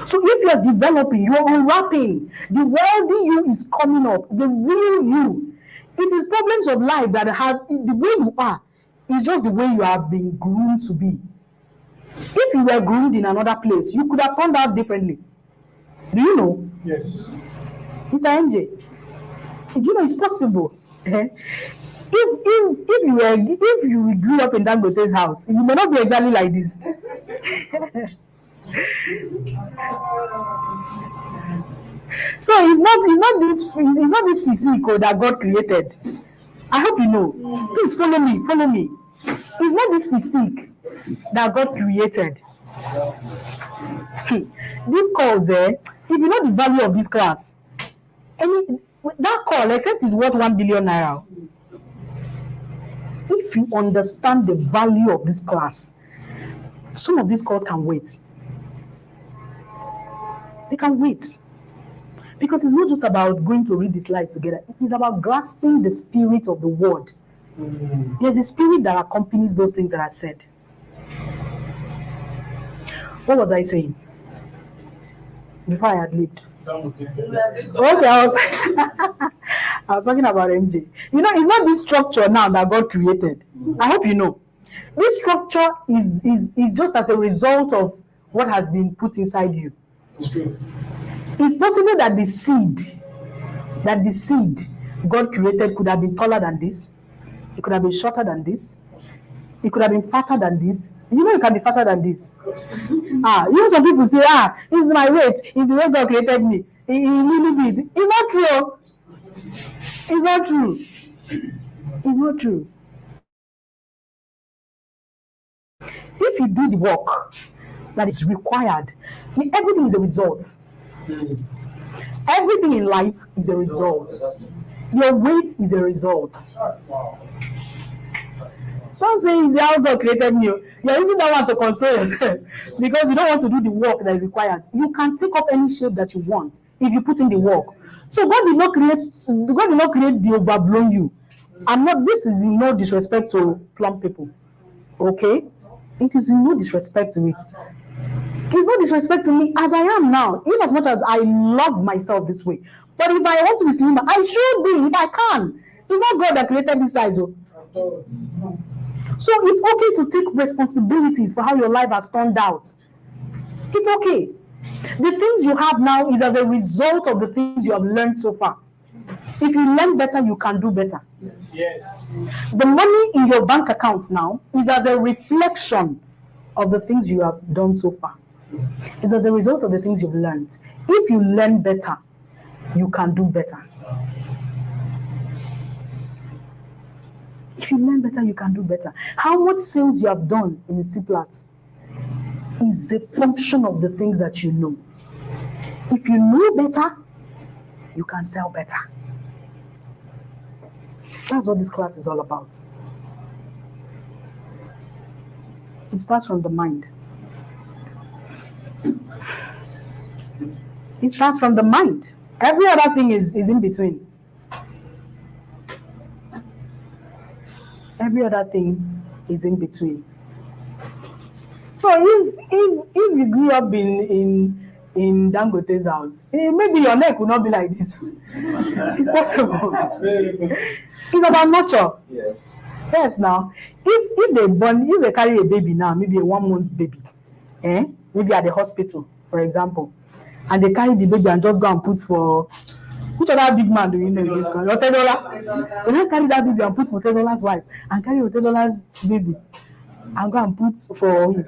So if you're developing, you're unwrapping. The wealthy you is coming up, the real you. It is problems of life that have, the way you are, is just the way you have been groomed to be. If you were groomed in another place, you could have turned out differently. Do you know? Yes. Mr. MJ, do you know it's possible? If you grew up in Dangote's house, you may not be exactly like this. So it's not this physique that God created. I hope you know. Please follow me. It's not this physique that God created. This calls if you know the value of this class, that call, except is worth 1 billion naira. If you understand the value of this class, some of these calls can wait. They can wait. Because it's not just about going to read the slides together. It is about grasping the spirit of the word. There's a spirit that accompanies those things that I said. What was I saying? Before I had lived. Okay, I was talking about MJ. You know, it's not this structure now that God created. I hope you know. This structure is just as a result of what has been put inside you. It's true. It's possible that the seed God created could have been taller than this. It could have been shorter than this. It could have been fatter than this. You know, it can be fatter than this. You know, some people say, it's my weight. It's the way God created me. He really did. It's not true. It's not true. It's not true. If you do the work that is required, everything is a result. Everything in life is a result. Your weight is a result. Don't say it's how God created you. You're using that one to console yourself because you don't want to do the work that it requires. You can take up any shape that you want if you put in the work. So God did not create the overblown you. This is in no disrespect to plump people. Okay? It is in no disrespect to it. It's no disrespect to me as I am now, in as much as I love myself this way. But if I want to be slimmer, I should be if I can. It's not God that created this size. Oh. So it's okay to take responsibilities for how your life has turned out. It's okay. The things you have now is as a result of the things you have learned so far. If you learn better, you can do better. Yes. The money in your bank account now is as a reflection of the things you have done so far. It's as a result of the things you've learned. If you learn better, you can do better. If you learn better, you can do better. How much sales you have done in CPLAT is a function of the things that you know. If you know better, you can sell better. That's what this class is all about. It starts from the mind. It starts from the mind. Every other thing is in between. Every other thing is in between. So if you grew up in Dangote's house, maybe your neck will not be like this. It's possible. It's about nurture. Yes. Yes, now if they carry a baby now, maybe a 1 month baby, maybe at the hospital, for example, and they carry the baby and just go and put for which other big man do you know in this country? Otedola. They don't carry that baby and put for Otedola's wife and carry Otedola's baby and go and put for him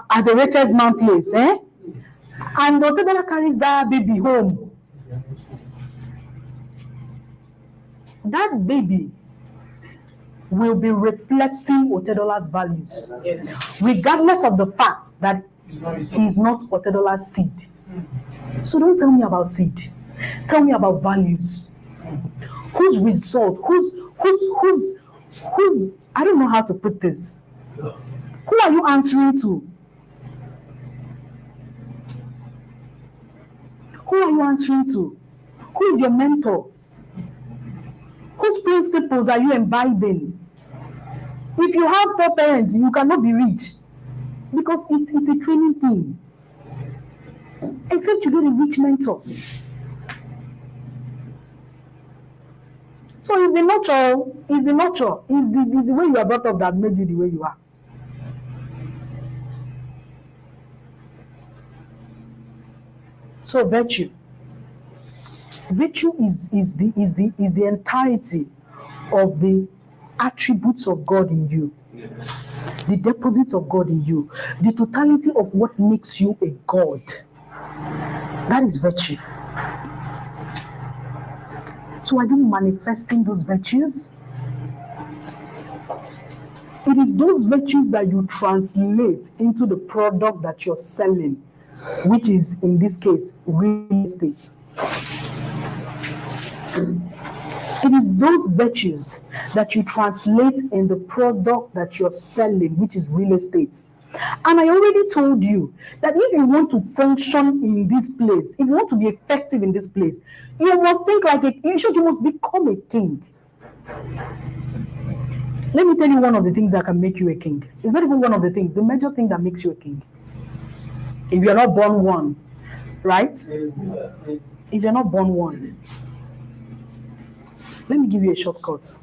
at the Richard's man place, And Otedola carries that baby home. That baby will be reflecting Otedola's values, regardless of the fact that he's not Otedola's seed. So don't tell me about seed. Tell me about values. Whose result? Whose I don't know how to put this. Who are you answering to? Who are you answering to? Who is your mentor? Whose principles are you imbibing? If you have poor parents, you cannot be rich because it's a training thing. Except you get a rich mentor. So it's the nurture, it's the way you are brought up that made you the way you are. So virtue is the entirety of the attributes of God in you, the deposit of God in you, the totality of what makes you a God. That is virtue. So are you manifesting those virtues? It is those virtues that you translate into the product that you're selling, which is, in this case, real estate. It is those virtues that you translate in the product that you're selling, which is real estate. And I already told you that if you want to function in this place, if you want to be effective in this place, you must think like you must become a king. Let me tell you one of the things that can make you a king. It's not even one of the things, the major thing that makes you a king. If you're not born one, right? If you're not born one, let me give you a shortcut.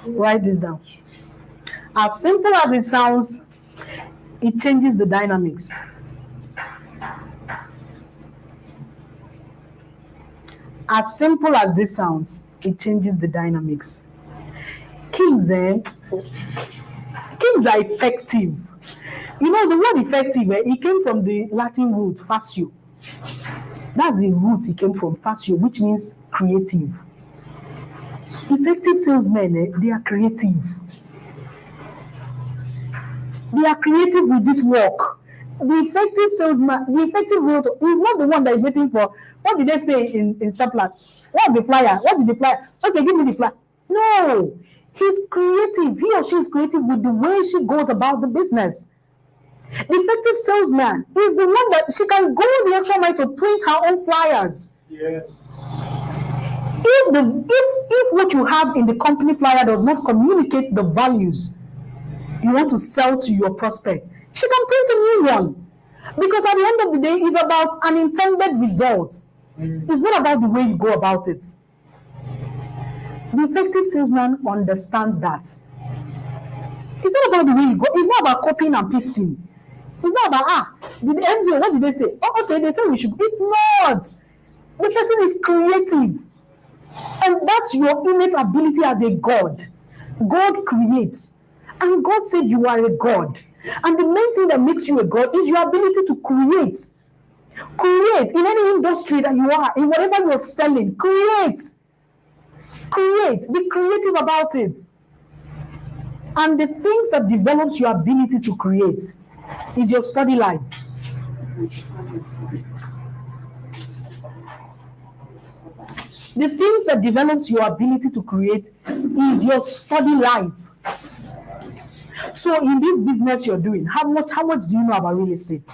Write this down. As simple as it sounds, it changes the dynamics. As simple as this sounds, it changes the dynamics. Kings things are effective. You know, the word effective, it came from the Latin root, facio. That's the root it came from, facio, which means creative. Effective salesmen, they are creative. They are creative with this work. The effective salesman, the effective realtor, is not the one that is waiting for, what did they say in Saplat? What's the flyer? What did the flyer? Okay, give me the flyer. No, he's creative. He or she is creative with the way she goes about the business. The effective salesman is the one that she can go the extra mile to print her own flyers. Yes. If what you have in the company flyer does not communicate the values you want to sell to your prospect, she can print a new one. Because at the end of the day, it's about an intended result. It's not about the way you go about it. The effective salesman understands that. It's not about the way you go. It's not about copying and pasting. It's not about, the MJ, what did they say? Oh, okay, they said we should. It's not. The person is creative. And that's your innate ability as a God. God creates. And God said you are a God. And the main thing that makes you a God is your ability to create. Create in any industry that you are, in whatever you're selling. Create. Create. Be creative about it. And the things that develops your ability to create is your study life. The things that develops your ability to create is your study life. So in this business you're doing, how much do you know about real estate?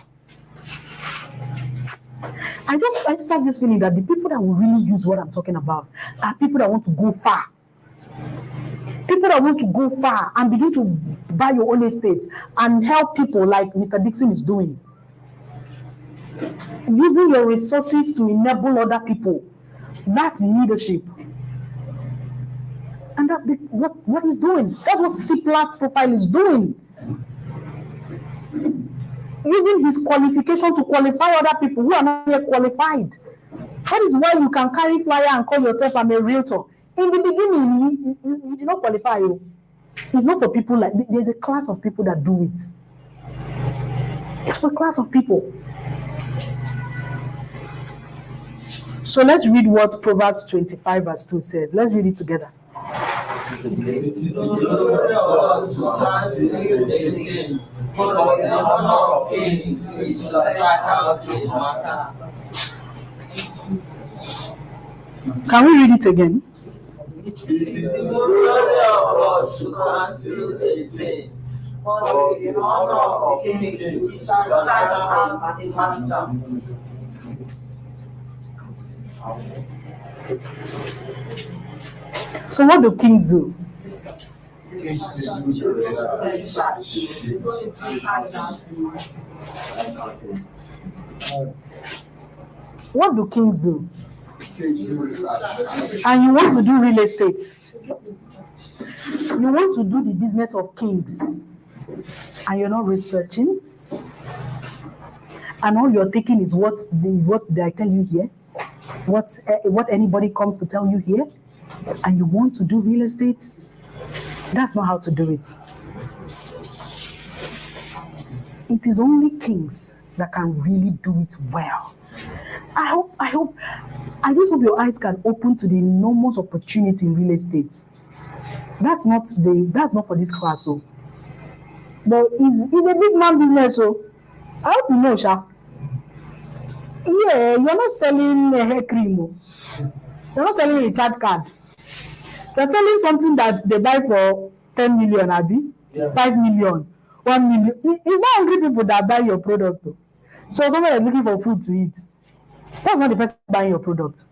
I just have this feeling that the people that will really use what I'm talking about are people that want to go far. People that want to go far and begin to buy your own estate and help people like Mr. Dixon is doing. Using your resources to enable other people. That's leadership. And that's what he's doing. That's what CPLAT profile is doing. Using his qualification to qualify other people who are not yet qualified. That is why you can carry flyer and call yourself I'm a realtor. In the beginning, you did not qualify. It's not for people like, there's a class of people that do it. It's for a class of people. So let's read what Proverbs 25 verse 2 says. Let's read it together. Can we read it again? So what do kings do? What do kings do? And you want to do real estate. You want to do the business of kings. And you're not researching. And all you're taking is what they tell you here. What anybody comes to tell you here. And you want to do real estate. That's not how to do it. It is only kings that can really do it well. I just hope your eyes can open to the enormous opportunity in real estate. That's not for this class, so. But it's a big man business, so. I hope you know, Sha. Yeah, you're not selling a hair cream. You're not selling a recharge card. You're selling something that they buy for 10 million, Abi, 5 million, 1 million. It's not hungry people that buy your product, though. So someone is looking for food to eat. That's not the person buying your product.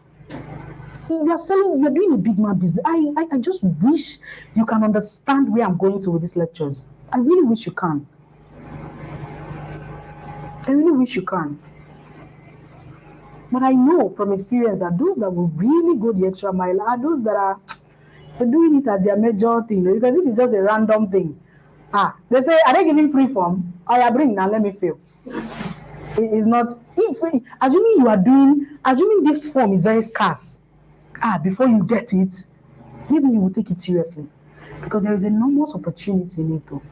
You're doing a big man business. I just wish you can understand where I'm going to with these lectures. I really wish you can. I really wish you can. But I know from experience that those that will really go the extra mile are those that are doing it as their major thing. Because if it's just a random thing, they say, are they giving free form? I bring now, let me fail. It's not, assuming this form is very scarce, before you get it, maybe you will take it seriously. Because there is enormous opportunity in it too.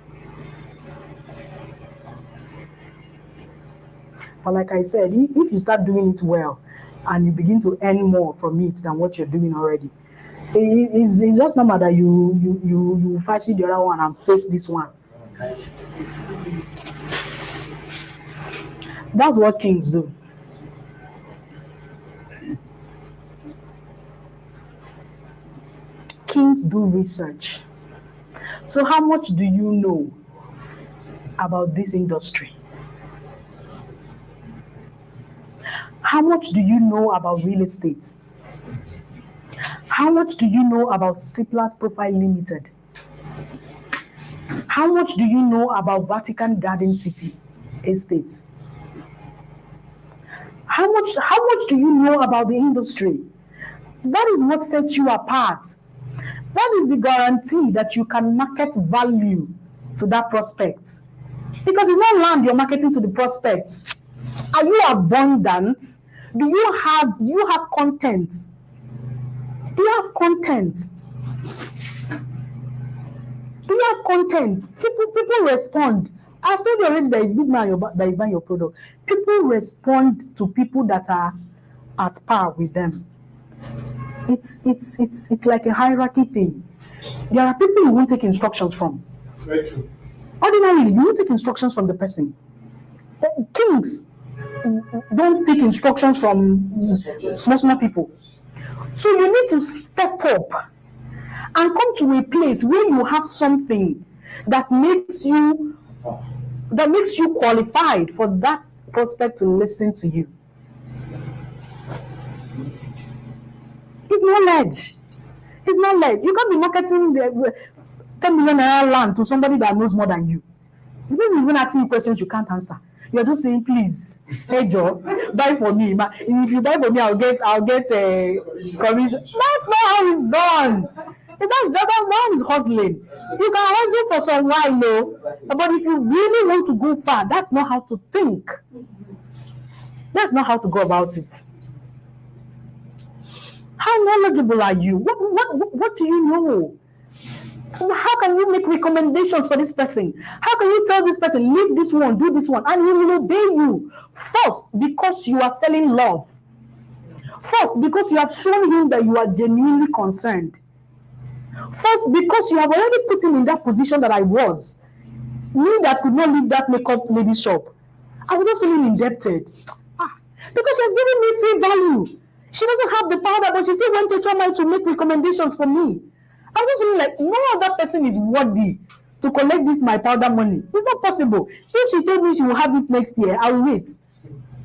But like I said, if you start doing it well and you begin to earn more from it than what you're doing already, it's just normal that you fashion the other one and face this one. That's what kings do. Kings do research. So how much do you know about this industry? How much do you know about real estate? How much do you know about Seplat Profile Limited? How much do you know about Vatican Garden City Estate? How much do you know about the industry? That is what sets you apart. That is the guarantee that you can market value to that prospect. Because it's not land you're marketing to the prospect. Are you abundant? Do you have content? Do you have content? Do you have content? People respond. I've told you already there is big man that is buying your product. People respond to people that are at par with them. It's like a hierarchy thing. There are people you won't take instructions from. Very true. Ordinarily, you won't take instructions from the person. Kings don't take instructions from small people. So you need to step up and come to a place where you have something that makes you qualified for that prospect to listen to you. It's knowledge. It's knowledge. You can't be marketing the 10 million naira land to somebody that knows more than you. He doesn't even ask you questions you can't answer. You're just saying, please, hey Joe, buy for me. If you buy for me, I'll get a commission. That's not how it's done. That one is hustling. You can hustle for some while, no. But if you really want to go far, that's not how to think. That's not how to go about it. How knowledgeable are you? What do you know? How can you make recommendations for this person? How can you tell this person, leave this one, do this one, and he will obey you? First, because you are selling love. First, because you have shown him that you are genuinely concerned. First, because you have already put him in that position that I was. Me that could not leave that makeup lady shop. I was just feeling indebted. Because she has given me free value. She doesn't have the power, but she still went to try to make recommendations for me. I'm just feeling like no other person is worthy to collect this my powder money. It's not possible. If she told me she will have it next year, I'll wait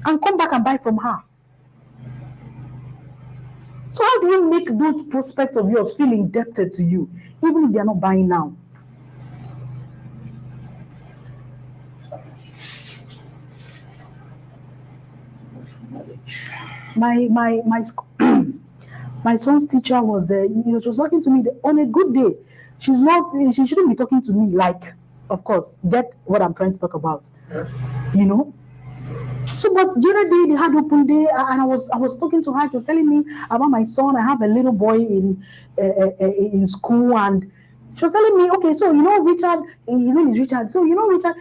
and come back and buy from her. So how do you make those prospects of yours feel indebted to you, even if they are not buying now? My son's teacher was she was talking to me on a good day. She shouldn't be talking to me like, of course, get what I'm trying to talk about. You know? So, but the other day they had open day, and I was talking to her. She was telling me about my son. I have a little boy in school, and she was telling me, okay, so you know Richard, his name is Richard. So you know Richard,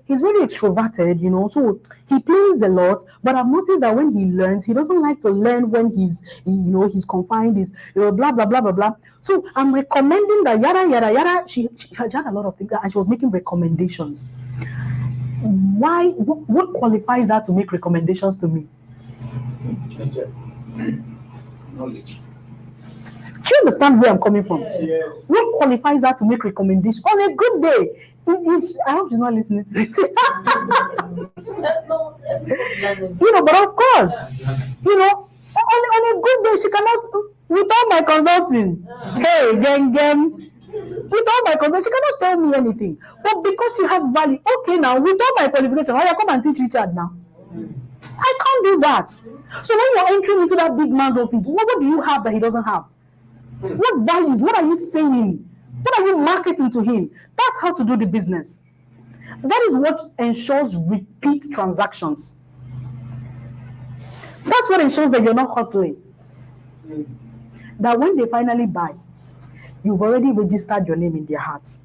he's very extroverted, you know. So he plays a lot, but I've noticed that when he learns, he doesn't like to learn when he's confined. He's blah blah blah blah blah. So I'm recommending that yada yada yada. She had a lot of things, and she was making recommendations. Why? What qualifies that to make recommendations to me? Knowledge. Do you understand where I'm coming from? Yes. What qualifies her to make recommendations on a good day? I hope she's not listening to this. But of course, on a good day, she cannot, without my consulting, hey, gang, without my consent, she cannot tell me anything. But because she has value, okay, now, without my qualification, I come and teach Richard now. I can't do that. So when you're entering into that big man's office, what do you have that he doesn't have? What values? What are you saying? What are you marketing to him? That's how to do the business. That is what ensures repeat transactions. That's what ensures that you're not hustling. That when they finally buy, you've already registered your name in their hearts.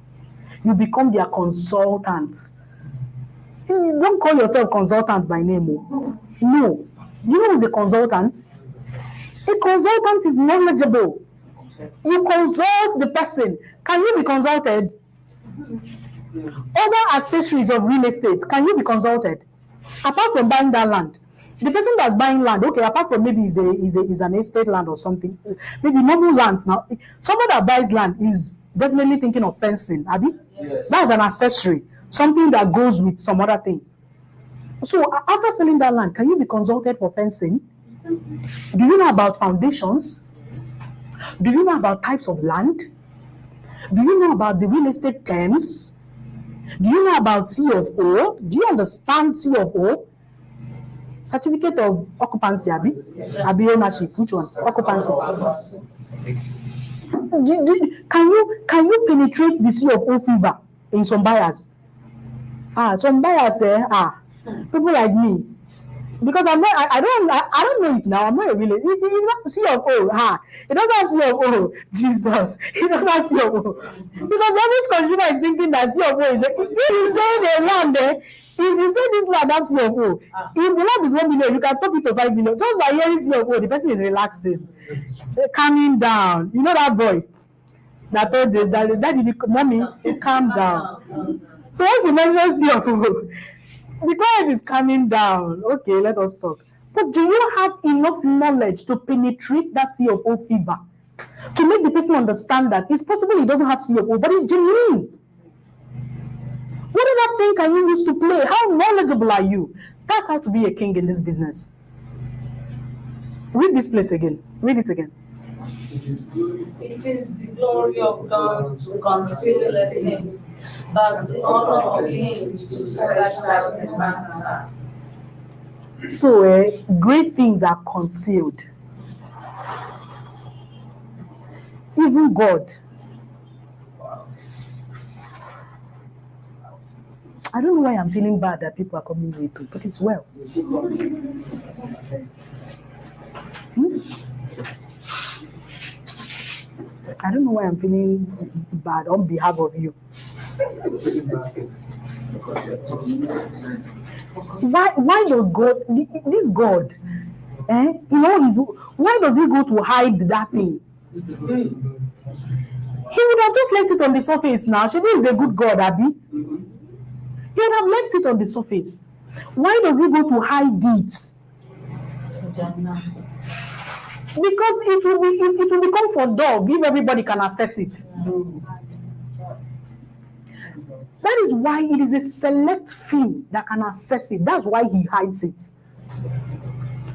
You become their consultant. Don't call yourself consultant by name. Oh. No. You know who's a consultant? A consultant is knowledgeable. You consult the person. Can you be consulted? Other accessories of real estate, can you be consulted? Apart from buying that land, the person that's buying land, okay, apart from maybe is an estate land or something, maybe normal lands now. Someone that buys land is definitely thinking of fencing, Abby. Yes. That's an accessory, something that goes with some other thing. So after selling that land, can you be consulted for fencing? Do you know about foundations? Do you know about types of land? Do you know about the real estate terms? Do you know about C of O? Do you understand C of O? Certificate of occupancy, Abi ownership. Which one? Occupancy. Can you penetrate the C of O fever in some buyers? Some buyers there people like me. Because I don't know it now. I'm not a real estate. If not C of O, it doesn't have C of O. Jesus, it doesn't have C of O. Because every consumer is thinking that C of O is. If you say the land there, if you say this land has C of O, if the land is 1 million, you can top it to 5 million. Just by hearing C of O, the person is relaxing, calming down. You know that boy that told this that daddy, mommy, calm down. So once you mention C of O, the client is calming down. Okay, let us talk. But do you have enough knowledge to penetrate that C of O fever? To make the person understand that it's possible he doesn't have C of O, but it's genuine. What other thing can you use to play? How knowledgeable are you? That's how to be a king in this business. Read this place again. Read it again. It is the glory of God to conceal a thing, but the honor of kings to search out a matter. So, great things are concealed. Even God. I don't know why I'm feeling bad that people are coming late, but it's well. I don't know why I'm feeling bad on behalf of you. Why does God, this God, why does he go to hide that thing? He would have just left it on the surface now. Shebi is a good God, Abi. He would have left it on the surface. Why does he go to hide it? Because it will become for dog if everybody can access it. That is why it is a select few that can access it. That's why he hides it.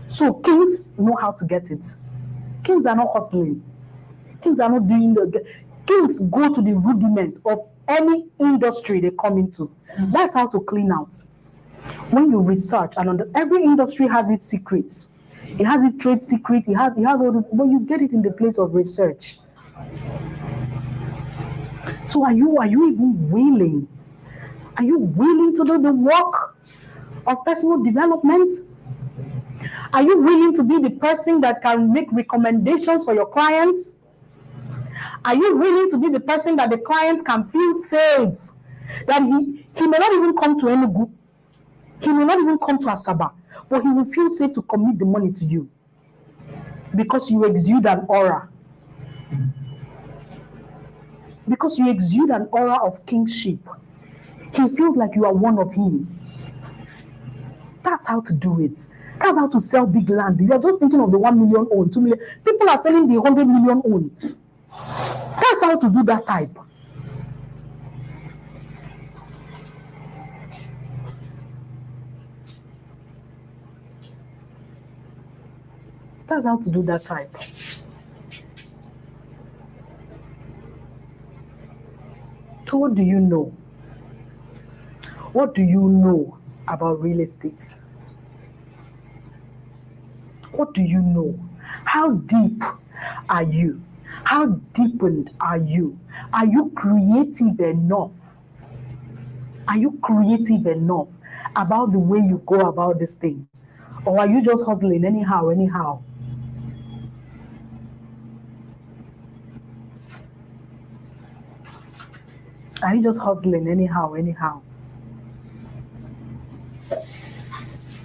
So kings know how to get it. Kings are not hustling. Kings are not doing kings go to the rudiment of any industry they come into. That's how to clean out. When you research and understand, every industry has its secrets. It has its trade secret. It has all this, but you get it in the place of research. So are you even willing? Are you willing to do the work of personal development? Are you willing to be the person that can make recommendations for your clients? Are you willing to be the person that the client can feel safe? That he may not even come to Enugu. He may not even come to Asaba, but he will feel safe to commit the money to you because you exude an aura. Because you exude an aura of kingship. He feels like you are one of him. That's how to do it. That's how to sell big land. You are just thinking of the 1 million own, 2 million. People are selling the 100 million own. That's how to do that type. That's how to do that type. So what do you know? What do you know about real estate? What do you know? How deep are you? How deepened are you? Are you creative enough? Are you creative enough about the way you go about this thing? Or are you just hustling anyhow? Are you just hustling anyhow?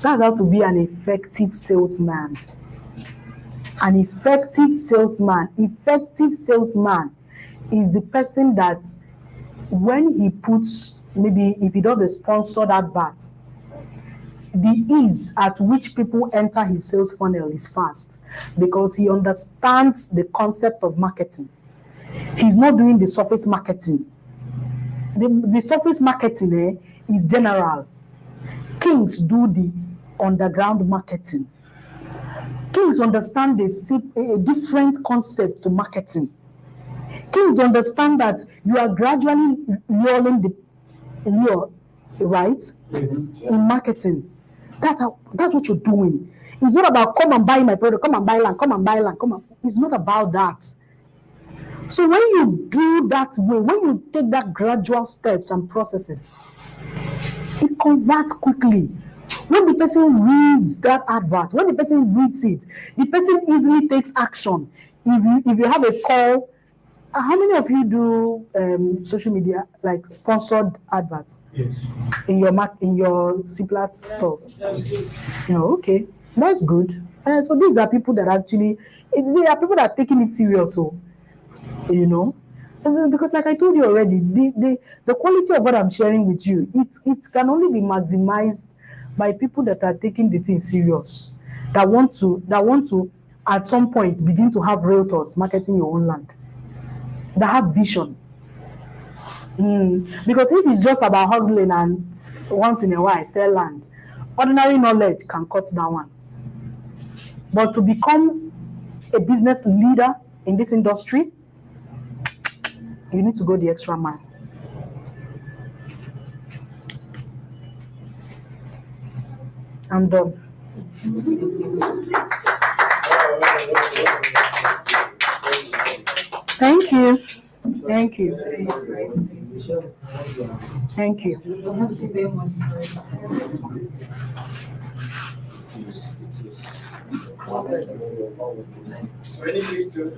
That's how to be an effective salesman. An effective salesman. Effective salesman is the person that when he puts, maybe if he does a sponsored advert, the ease at which people enter his sales funnel is fast because he understands the concept of marketing. He's not doing the surface marketing. The surface marketing is general. Kings do the underground marketing. Kings understand a different concept to marketing. Kings understand that you are gradually lowering the lure, right? In marketing. That's what you're doing. It's not about come and buy my product, come and buy land, come and buy land, come on. It's not about that. So when you do that way, when you take that gradual steps and processes, it converts quickly. When the person reads that advert, when the person reads it, the person easily takes action. If you have a call, how many of you do social media, like sponsored adverts? Yes. In your Ciplat stuff? Okay, that's good. So these are people that actually, they are people that are taking it serious. So, because like I told you already, the quality of what I'm sharing with you, it can only be maximized by people that are taking the thing serious, that want to at some point begin to have realtors marketing your own land, that have vision. Because if it's just about hustling and once in a while sell land, ordinary knowledge can cut that one. But to become a business leader in this industry, you need to go the extra mile. I'm done. Thank you. Thank you. Thank you. Any question?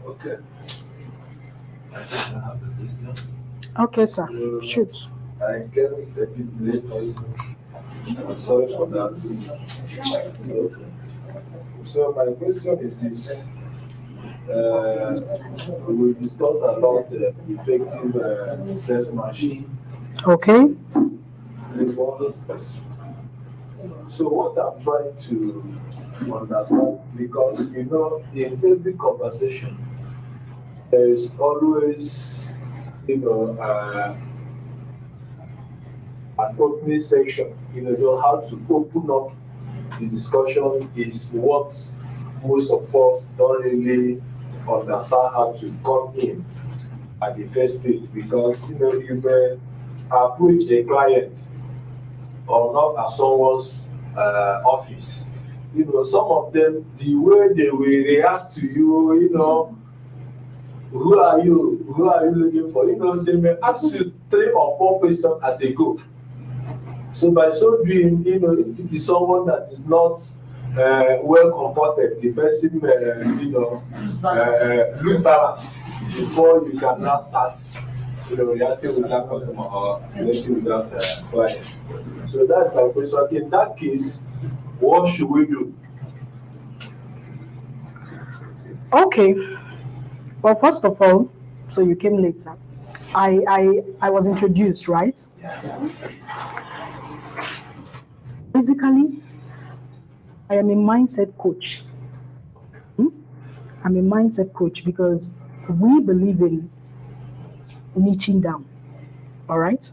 Okay. I think I have the question. Okay, sir. Shoot. I get a bit late. I'm sorry for that. So my question is this. We will discuss about effective salesmanship. Okay. So what I'm trying to understand, because in every conversation, there is always an opening section. How to open up the discussion is what most of us don't really understand how to come in at the first stage, because you may approach a client or not at someone's office. Some of them, the way they will react to you, who are you looking for? They may ask you 3 or 4 questions as they go. So by so doing, if it is someone that is not well comported, the person lose balance before you can now start reacting with that customer or relating with that client. So that's my question. In that case, what should we do? Okay. Well, first of all, so you came later. I was introduced, right? Basically, I am a mindset coach. I'm a mindset coach because we believe in niching down. All right?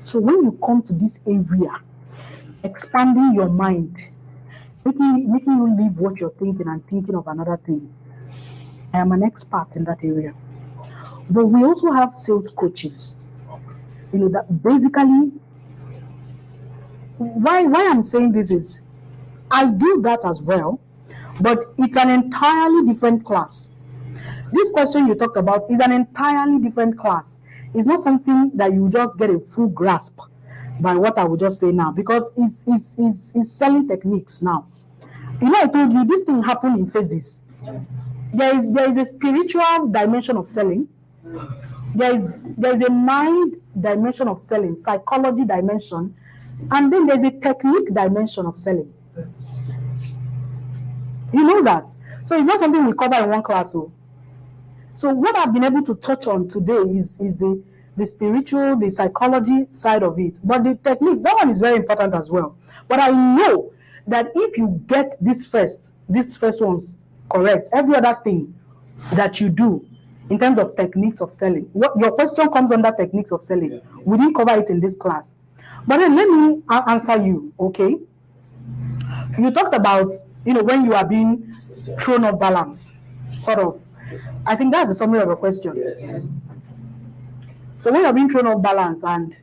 So when you come to this area, expanding your mind, making you leave what you're thinking and thinking of another thing, I am an expert in that area. But we also have sales coaches, that basically, why I'm saying this is, I do that as well, but it's an entirely different class. This question you talked about is an entirely different class. It's not something that you just get a full grasp by what I would just say now, because it's selling techniques now. I told you this thing happened in phases. There is a spiritual dimension of selling. There is a mind dimension of selling, psychology dimension, And then there's a technique dimension of selling. You know that. So it's not something we cover in one class. So what I've been able to touch on today is the spiritual, the psychology side of it. But the techniques, that one is very important as well. But I know that if you get these first ones correct, every other thing that you do in terms of techniques of selling, what your question comes under techniques of selling. Yeah. We didn't cover it in this class. But then let me answer you, okay? You talked about, when you are being thrown off balance, sort of. I think that's the summary of your question. Yes. So when you're being thrown off balance and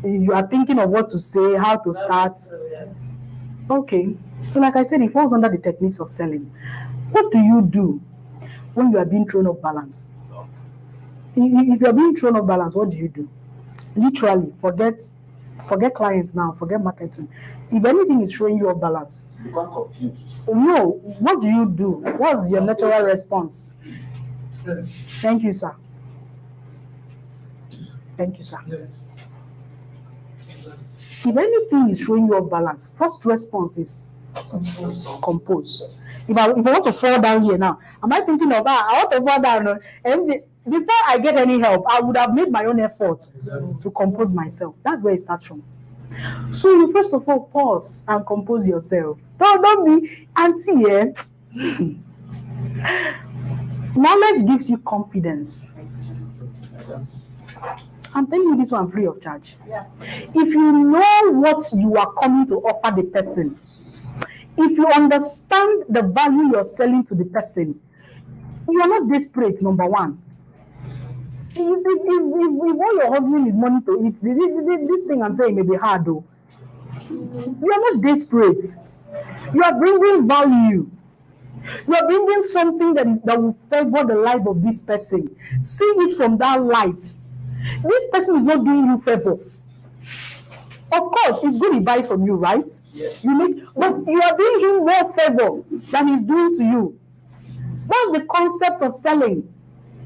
you are thinking of what to say, how to start. Okay. So like I said, it falls under the techniques of selling. What do you do when you are being thrown off balance? If you're being thrown off balance, what do you do? Literally, forget clients now, forget marketing. If anything is throwing you off balance, you become confused. No, what do you do? What's your natural response? Thank you, sir. Thank you, sir. Yes. If anything is throwing you off balance, first response is compose. If I want to fall down here now, am I thinking of I want to fall down? And before I get any help, I would have made my own effort to compose myself. That's where it starts from. So you first of all pause and compose yourself. Don't be antsy here. Knowledge gives you confidence. I'm telling you this one free of charge. Yeah. If you know what you are coming to offer the person, if you understand the value you're selling to the person, you are not desperate, number one. If all your husband is money to eat, this thing I'm saying may be hard though. You are not desperate. You are bringing value. You are bringing something that will favor the life of this person. See it from that light. This person is not doing you favor. Of course, it's good advice from you, right? Yes. But you are doing him more favor than he's doing to you. That's the concept of selling.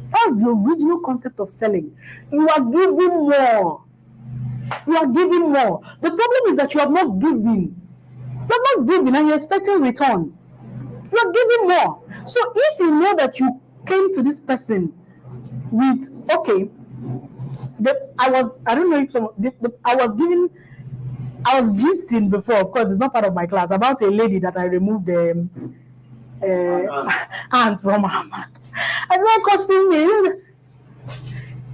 That's the original concept of selling. You are giving more. You are giving more. The problem is that you have not given. You have not given and you're expecting return. You are giving more. So if you know that you came to this person with, okay, I was gisting before, of course, it's not part of my class, about a lady that I removed the ant from her back. It's not costing me.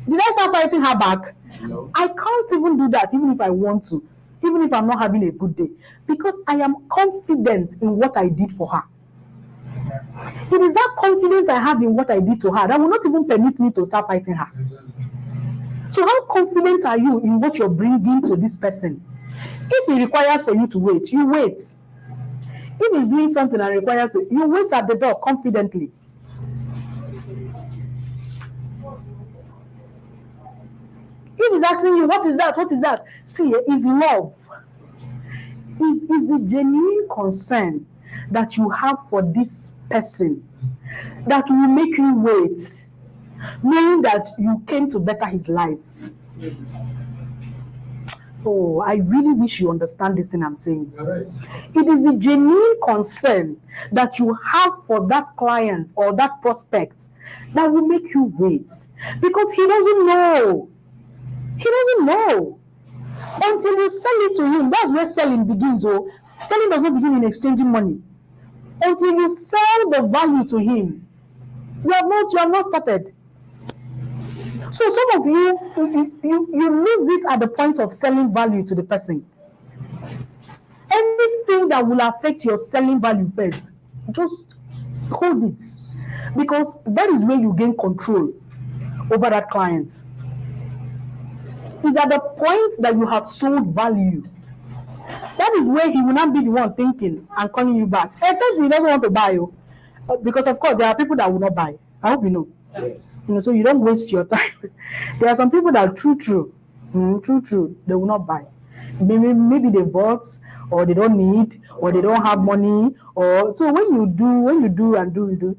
Did I start fighting her back? No. I can't even do that, even if I want to, even if I'm not having a good day, because I am confident in what I did for her. It is that confidence I have in what I did to her that will not even permit me to start fighting her. So how confident are you in what you're bringing to this person? If it requires for you to wait, you wait. If he's doing something and requires you wait at the door confidently. If he's asking you, what is that? What is that? See, is love. Is the genuine concern that you have for this person that will make you wait, knowing that you came to better his life. Oh, I really wish you understand this thing I'm saying. Right. It is the genuine concern that you have for that client or that prospect that will make you wait, because he doesn't know. He doesn't know until you sell it to him. That's where selling begins. Oh, selling does not begin in exchanging money. Until you sell the value to him, you have not started. So some of you lose it at the point of selling value to the person. Anything that will affect your selling value first, just hold it, because that is where you gain control over that client. It's at the point that you have sold value. That is where he will not be the one thinking and calling you back. Except he doesn't want to buy you. Because of course there are people that will not buy. I hope you know. Yes. So you don't waste your time. There are some people that true, they will not buy. Maybe they bought, or they don't need, or they don't have money, or so when you do,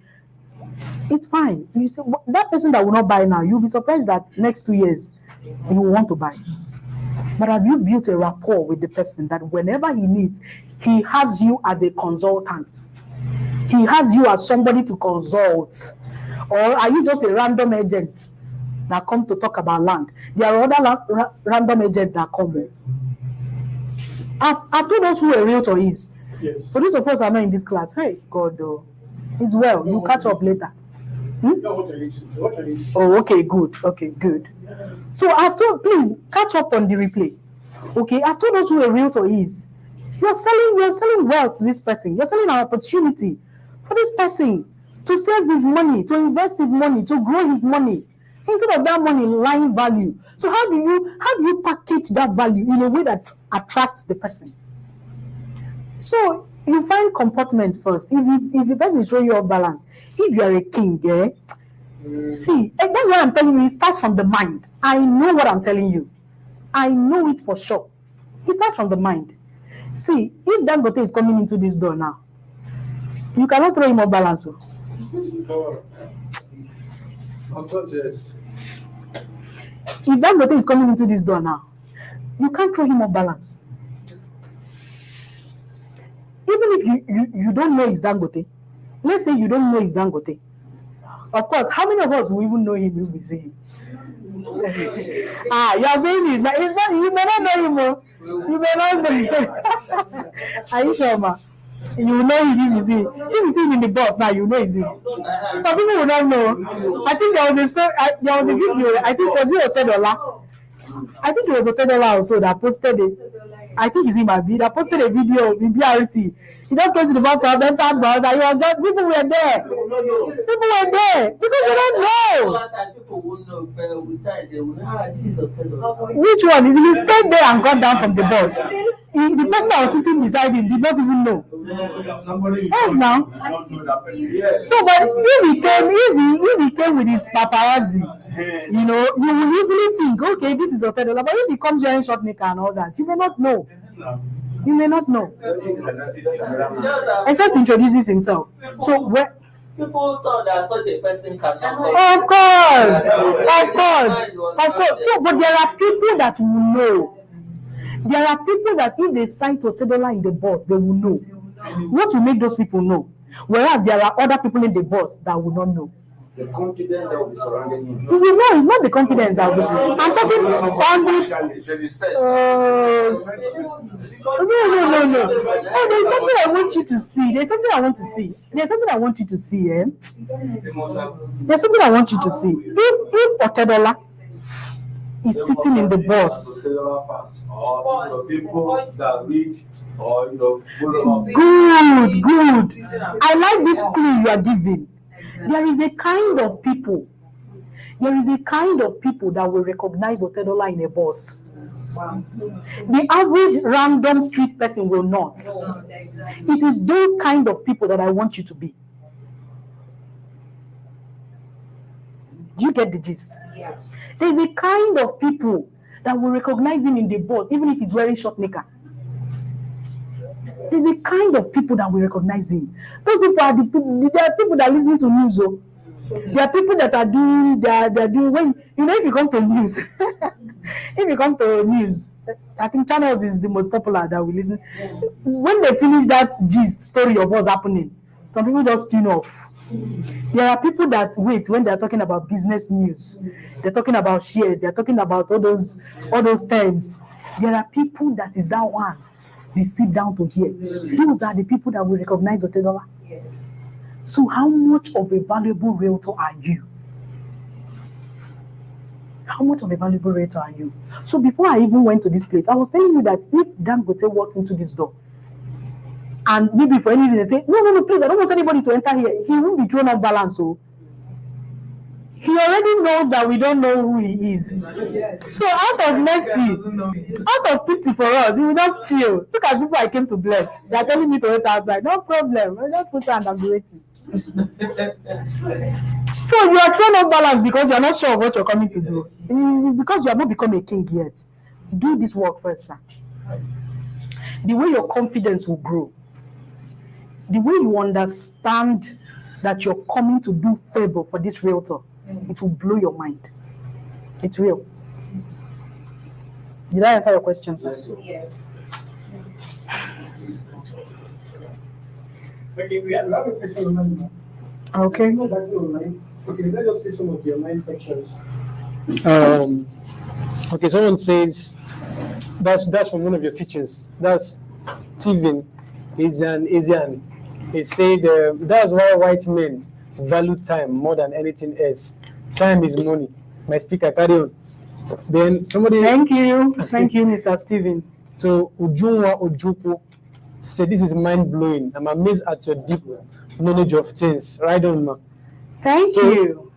it's fine. You say that person that will not buy now, you'll be surprised that next 2 years he will want to buy. But have you built a rapport with the person that whenever he needs, he has you as a consultant? He has you as somebody to consult? Or are you just a random agent that come to talk about land? There are other random agents that come. I've told us who a realtor is. Yes. For those of us that are not in this class, hey, God, it's well. You catch up later. Oh, okay, good. Okay, good. So I've told, please catch up on the replay. Okay, I've told us who a realtor is. You're selling wealth to this person. You're selling an opportunity for this person to save his money, to invest his money, to grow his money. Instead of that money lying value. So how do you package that value in a way that attracts the person? So you find comportment first. If the person is showing you off balance, if you are a king, see, and that's what I'm telling you. It starts from the mind. I know what I'm telling you. I know it for sure. It starts from the mind. See, if Dangote is coming into this door now, you cannot throw him off balance. Of course, yes. If Dangote is coming into this door now, you can't throw him off balance. Even if you don't know it's Dangote, let's say you don't know it's Dangote. Of course, how many of us will even know him if we see him? You are saying it. You may not know him. You may not know him. Are you sure, ma? You will know him if you see him. If you see him in the bus now, you know it's him. Some people will not know. I think there was a story. There was a video. I think was it Otedola? I think it was Otedola also that posted it. I think it's him, Abi, that posted a video in BRT. He just came to the bus stop, entered bus, and he was just, people were there. People were there because they don't know. People will know, but with time they will know this Otedola. Which one? He stayed there and got down from the bus. The person that was sitting beside him did not even know. Somebody Yes, now. not know that person. So, but if he came with his paparazzi, you know, you will usually think, okay, this is Otedola. But if he comes wearing short knicker and all that, you may not know. You may not know. Except introduces himself. So where People thought that such a person cannot. of course. So, but there are people that will know. There are people that if they sight Otedola in the bus, they will know. What will make those people know? Whereas there are other people in the bus that will not know. The confidence that will be surrounding you. You know, it's not the confidence that will be. I'm talking on the. No. Oh, there's something I want you to see. There's something I want to see. There's something I want you to see. There's something I want you to see. If Otedola is sitting in the bus. Or people that read or follow up. Good. I like this clue you are giving. There is a kind of people that will recognize Otedola in a bus. Wow. The average random street person will not. It is those kind of people that I want you to be. Do you get the gist? Yeah. There is a kind of people that will recognize him in the bus, even if he's wearing short knicker. There's a kind of people that will recognize him. Those people are there are people that are listening to news. There are people that are doing, they're doing, when, if you come to news, I think channels is the most popular that we listen. When they finish that gist story of what's happening, some people just tune off. There are people that wait when they're talking about business news. They're talking about shares. They're talking about all those terms. There are people that is that one. They sit down to hear. Those are the people that will recognize Otedola. Yes. So how much of a valuable realtor are you? How much of a valuable realtor are you? So before I even went to this place, I was telling you that if Dangote walks into this door, and maybe for any reason say, no, please, I don't want anybody to enter here, he won't be thrown off balance. So he already knows that we don't know who he is. So out of mercy, out of pity for us, he will just chill. Look at people I came to bless. They are telling me to wait outside. No problem. I'll just put hand and be waiting. So you are thrown off balance because you are not sure of what you're coming to do. It's because you have not become a king yet. Do this work first, sir. The way your confidence will grow, the way you understand that you're coming to do favor for this realtor, it will blow your mind. It's real. Did I answer your question, sir? Yes. Okay, we have a question online. Okay. No, that's not online. Okay, let's just see some of the online sections. Okay, someone says that's from one of your teachers. That's Stephen is an Asian. He said that's why white men value time more than anything else. Time is money. My speaker, carry on. Then somebody. Thank you, Mr. Stephen. So Ujunwa Ojuku said this is mind blowing. I'm amazed at your deep knowledge of things. Right on, ma. Thank you.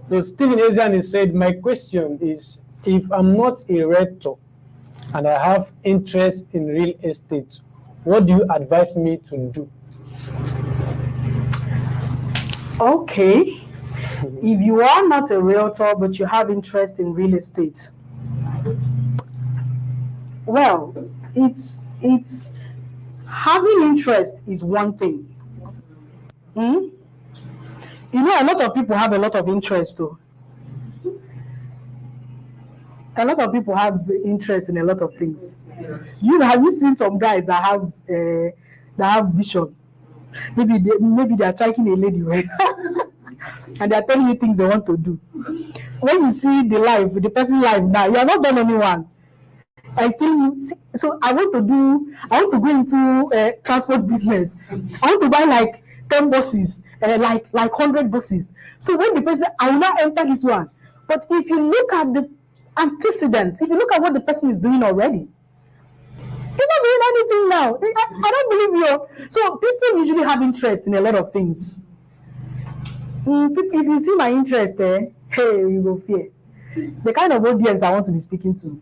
So Stephen Asian has said, my question is, if I'm not a realtor and I have interest in real estate, what do you advise me to do? Okay. If you are not a realtor but you have interest in real estate, well, it's having interest is one thing. You know, a lot of people have a lot of interest though. A lot of people have interest in a lot of things. Have you seen some guys that have vision? Maybe they are striking a lady, right? And they are telling you things they want to do. When you see the person live now, you are not done anyone. I tell you, so I want to go into transport business. I want to buy like 10 buses, like 100 buses. So when the person, I will not enter this one. But if you look at the antecedents, if you look at what the person is doing already, he's not doing anything now. I don't believe you. So people usually have interest in a lot of things. If you see my interest there, hey, you go fear. The kind of audience I want to be speaking to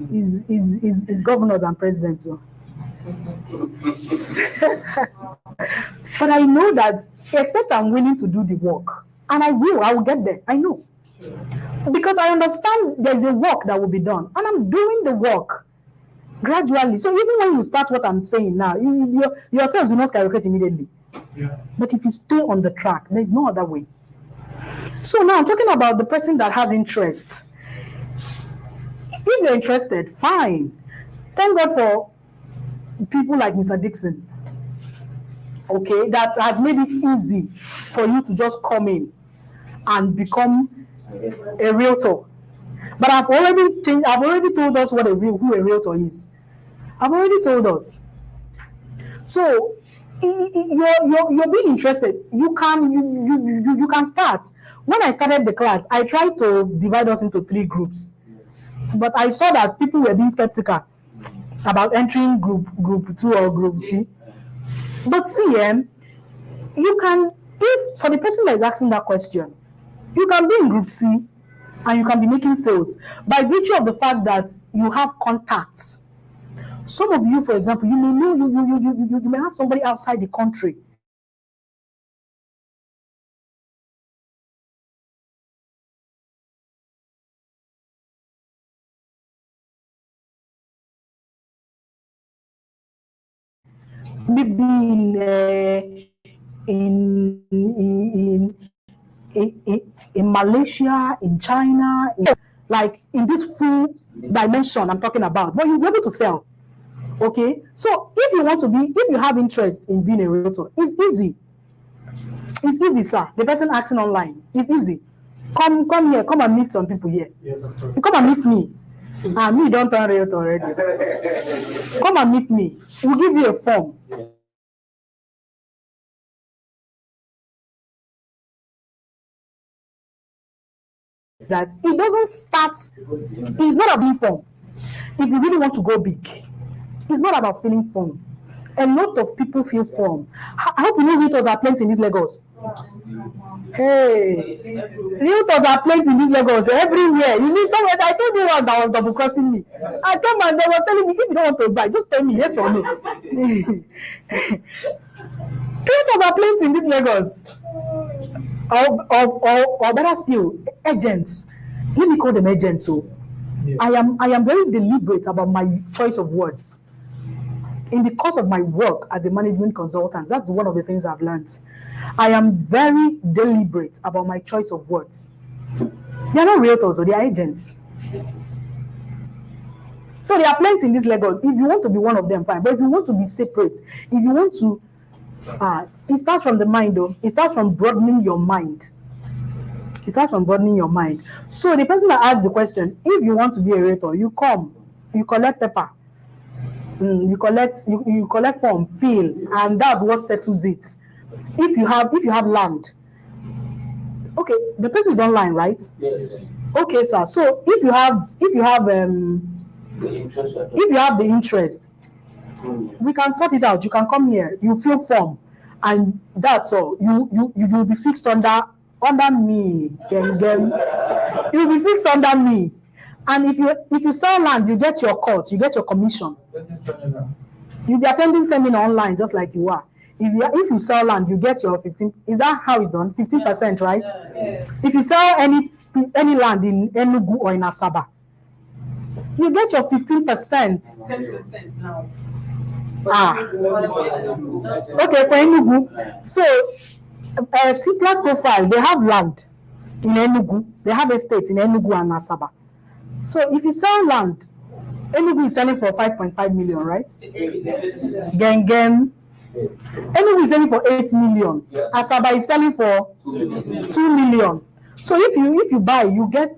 is governors and presidents. So. But I know that except I'm willing to do the work, and I will get there. I know. Because I understand there's a work that will be done, and I'm doing the work gradually. So even when you start what I'm saying now, yourselves will not skyrocket immediately. Yeah. But if you stay on the track, there's no other way. So now I'm talking about the person that has interest. If you're interested, fine. Thank God for people like Mr. Dixon. Okay, that has made it easy for you to just come in and become a realtor. But I've already told us who a realtor is. I've already told us. So you're being interested. You can start. When I started the class, I tried to divide us into 3 groups, but I saw that people were being skeptical about entering group 2 or group C. But see, you can, if for the person that is asking that question, you can be in group C and you can be making sales by virtue of the fact that you have contacts. Some of you, for example, you may know you may have somebody outside the country. Maybe in Malaysia, in China, like in this full dimension I'm talking about, but you'll be able to sell. Okay, so if you have interest in being a realtor, it's easy. It's easy, sir. The person asking online, it's easy. Come here, come and meet some people here. Yes, come and meet me. Me don't turn realtor already. Come and meet me. We'll give you a form. That it doesn't start. It's not a big form. If you really want to go big, it's not about feeling form. A lot of people feel form. I hope you know realtors are plenty in this Lagos. Hey, realtors are plenty in this Lagos everywhere. You need somewhere. I told you one that was double crossing me. I came and they were telling me, if you don't want to buy, just tell me yes or no. Realtors are plenty in this Lagos. Or better still, agents. Let me call them agents. So yes. I am very deliberate about my choice of words. In the course of my work as a management consultant, that's one of the things I've learned. I am very deliberate about my choice of words. They are not realtors, or they are agents. So there are plenty in this Lagos. If you want to be one of them, fine. But if you want to be separate, if you want to, it starts from the mind, though. It starts from broadening your mind. It starts from broadening your mind. So the person that asks the question, if you want to be a realtor, you come, you collect paper, you collect form, fill, and that's what settles it. If you have land, okay, the person is online, right? Yes. Okay, sir. So if you have the interest, we can sort it out. You can come here, you fill form, and that's all. You will be fixed under me. You will be fixed under me. And if you sell land, you get your cut, you get your commission. You'll be attending seminar online just like you are. If you sell land, you get your 15. Is that how it's done? 15%, right? Yeah. If you sell any land in Enugu or in Asaba, you get your 15%. 10% now. Okay, for Enugu. So, Cipla Profile, they have land in Enugu. They have estates in Enugu and Asaba. So, if you sell land, Enugu is selling for 5.5 million, right? Gengem. Enugu is selling for 8 million. Asaba is selling for 2 million. So if you buy, you get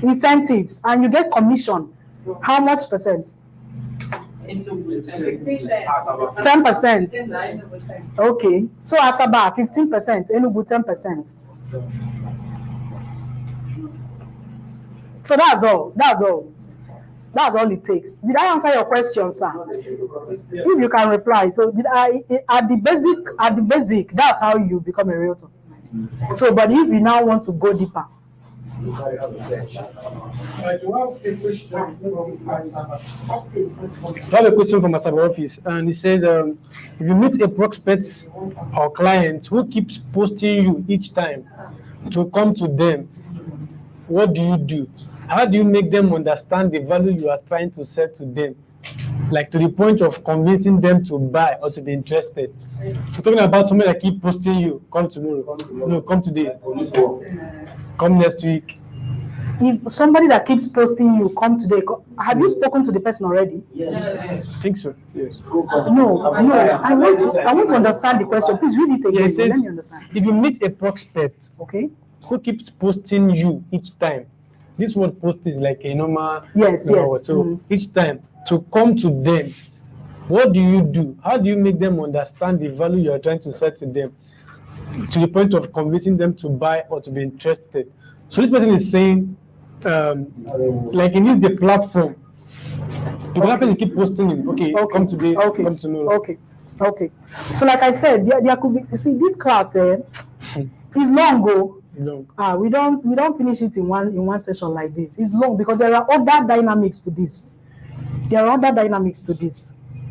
incentives and you get commission. How much percent? 10%. Okay. So Asaba 15%, Enugu 10%. So that's all. That's all it takes. Did I answer your question, sir? If you can reply. So at the basic, that's how you become a realtor. So, but if you now want to go deeper. You have a question from Asaba office, and it says, if you meet a prospect or client who keeps posting you each time to come to them, what do you do? How do you make them understand the value you are trying to sell to them? Like to the point of convincing them to buy or to be interested. So talking about somebody that keep posting you, come tomorrow, no, come today, come next week. If somebody that keeps posting you, come today, have you spoken to the person already? Yes. I think so. Yes. No. I want to understand the question. Please read it again. Yes, Let me understand. If you meet a prospect, okay, who keeps posting you each time, this word post is like a normal. Yes. So each time to come to them, what do you do? How do you make them understand the value you are trying to sell to them, to the point of convincing them to buy or to be interested? So this person is saying, like he needs the platform. Because that person keep posting him. Okay, come today. Come tomorrow. Okay. So like I said, there could be. You see, this class is long. We don't finish it in one session like this. It's long because there are other dynamics to this.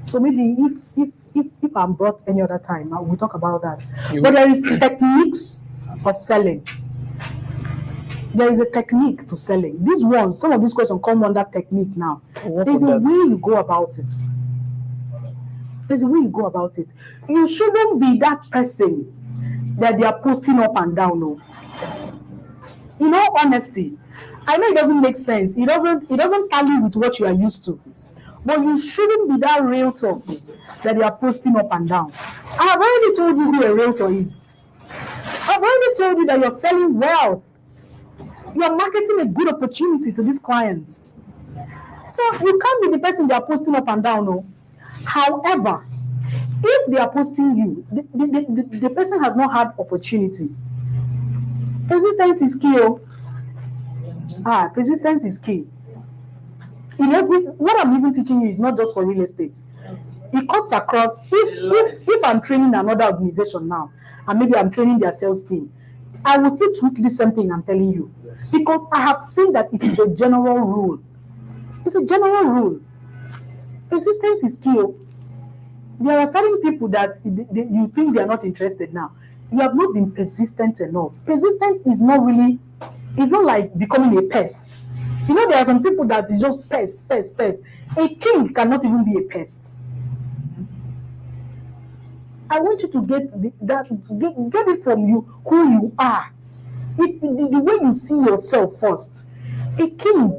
So maybe if I'm brought any other time, we'll talk about that. But there is techniques of selling. There is a technique to selling. Some of these questions come under technique now. There's a way you go about it. You shouldn't be that person that they are posting up and down. No. In all honesty, I know it doesn't make sense. It doesn't tally with what you are used to. But you shouldn't be that realtor that they are posting up and down. I have already told you who a realtor is. I've already told you that you're selling wealth. You are marketing a good opportunity to these clients. So you can't be the person they are posting up and down. No. However, if they are posting you, the person has not had opportunity. Persistence is key. Persistence is key. What I'm even teaching you is not just for real estate. It cuts across. If I'm training another organization now, and maybe I'm training their sales team, I will still tweak the same thing I'm telling you. Because I have seen that it is a general rule. It's a general rule. Persistence is key. There are certain people that you think they are not interested now. You have not been persistent enough. Persistence is not like becoming a pest. You know, there are some people that is just pest. A king cannot even be a pest. I want you to get it from you, who you are. If the way you see yourself first. A king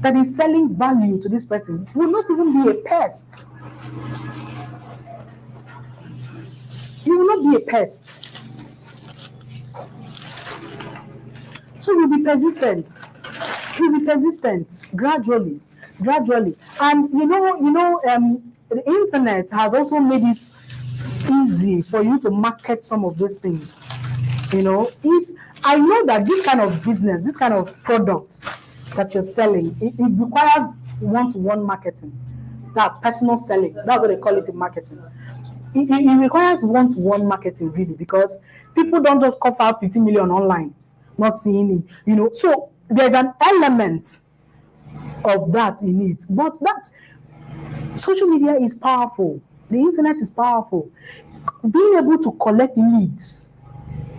that is selling value to this person will not even be a pest. You will not be a pest. So you'll be persistent. You'll be persistent gradually. And the internet has also made it easy for you to market some of those things. I know that this kind of business, this kind of products that you're selling, it requires one-to-one marketing. That's personal selling. That's what they call it in marketing. It requires one-to-one marketing, really, because people don't just cough out 15 million online, not seeing it, So there's an element of that in it. But that social media is powerful. The internet is powerful. Being able to collect leads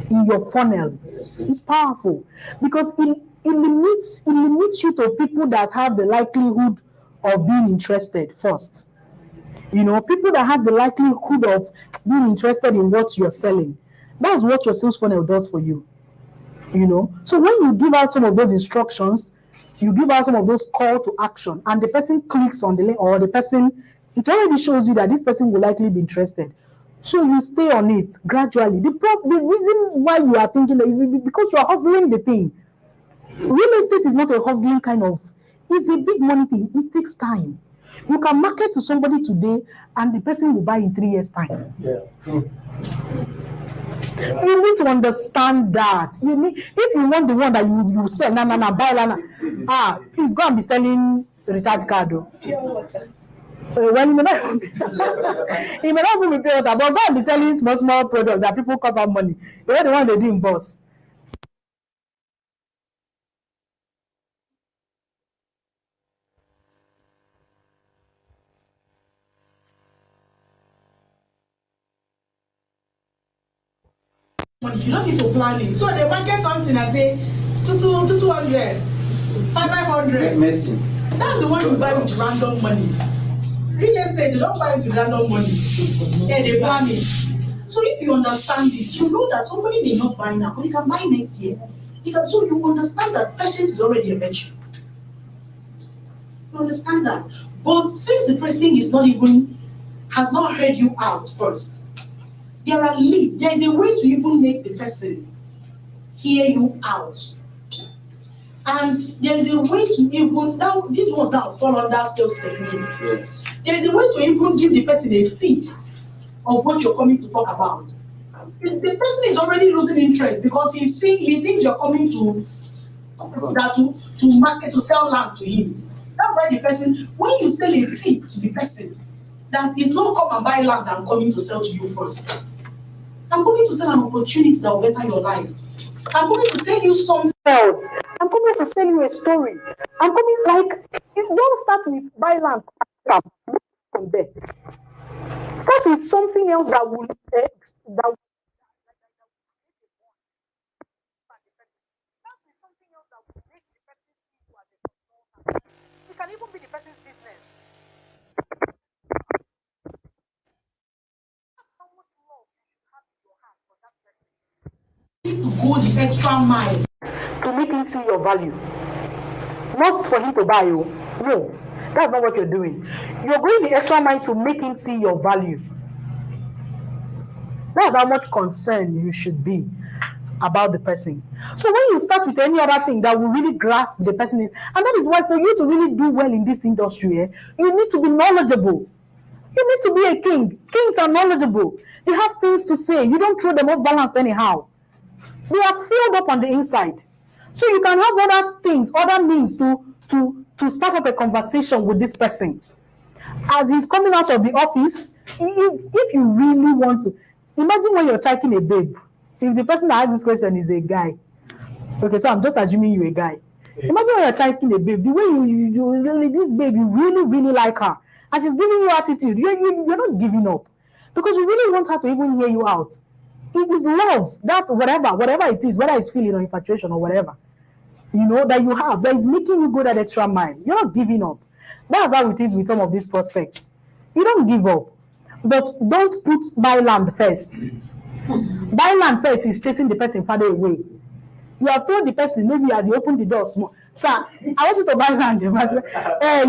in your funnel is powerful because it limits you to people that have the likelihood of being interested first. People that has the likelihood of being interested in what you're selling. That's what your sales funnel does for you. So when you give out some of those instructions, you give out some of those call to action, and the person clicks on the link, or it already shows you that this person will likely be interested. So you stay on it gradually. The reason why you are thinking that is because you are hustling the thing. Real estate is not a hustling kind of, it's a big money thing. It takes time. You can market to somebody today and the person will buy in 3 years' time. Yeah, true. You need to understand that. If you want the one that you sell, buy, please go and be selling recharge card. Well, you may not, you may not even be paying water, but go and be selling small products that people cover money. You're the one they do in boss. You don't need to plan it. So they market something and say 200, 500. Messy. That's the one you buy with random money. Real estate, they don't buy it with random money. Yeah, they plan it. So if you understand this, you know that somebody may not buy now, but you can buy next year. So you understand that patience is already a virtue. You understand that. But since the person has not heard you out first, there are leads. There is a way to even make the person hear you out. And there is a way to even, now these ones now fall under sales technique. Yes. There is a way to even give the person a tip of what you're coming to talk about. The person is already losing interest because he thinks you're coming to market, to sell land to him. That's why the person, when you sell a tip to the person, that is not come and buy land, I'm coming to sell to you first. I'm coming to sell an opportunity that will better your life. I'm coming to tell you something else. I'm coming to sell you a story. I'm coming don't start with buy land from there. Start with something else that will it can even be the person's business. How much love you should have in your heart for that person. You need to go the extra mile to make him see your value. Not for him to buy you. No, that's not what you're doing. You're going the extra mile to make him see your value. That's how much concern you should be about the person. So when you start with any other thing that will really grasp the person, and that is why for you to really do well in this industry, you need to be knowledgeable. You need to be a king. Kings are knowledgeable. They have things to say. You don't throw them off balance anyhow. They are filled up on the inside. So you can have other things, other means to start up a conversation with this person. As he's coming out of the office, if you really want to, imagine when you're checking a babe. If the person that asks this question is a guy, okay, so I'm just assuming you're a guy. Imagine when you're checking a babe, the way this babe, you really, really like her, and she's giving you attitude, you're not giving up because you really want her to even hear you out. It is love. That's whatever it is, whether it's feeling or infatuation or whatever, that you have, that is making you go that extra mile. You're not giving up. That's how it is with some of these prospects. You don't give up, but don't put buy land first. Buy land first is chasing the person farther away. You have told the person, maybe as you open the door small, Sir, I want you to buy land. You have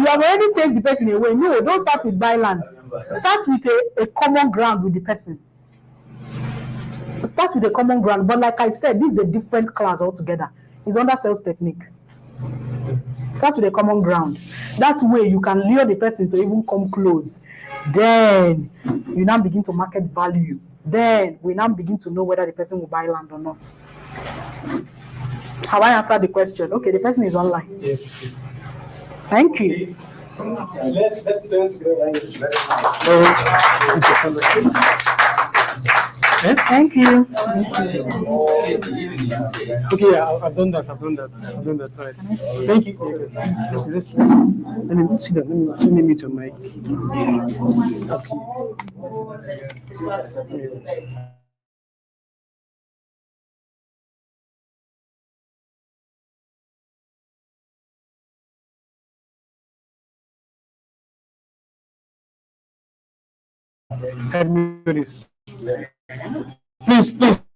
already chased the person away. No, don't start with buy land. Start with a common ground with the person. Start with a common ground. But like I said, this is a different class altogether. It's under sales technique. Start with a common ground. That way you can lure the person to even come close. Then you now begin to market value. Then we now begin to know whether the person will buy land or not. Have I answered the question? Okay, the person is online. Yes. Thank you. Let's put our hands together. Thank you. Okay, yeah, I've done that. All right. Thank you. Let me sit down. Let me mute your mic. Okay. Please,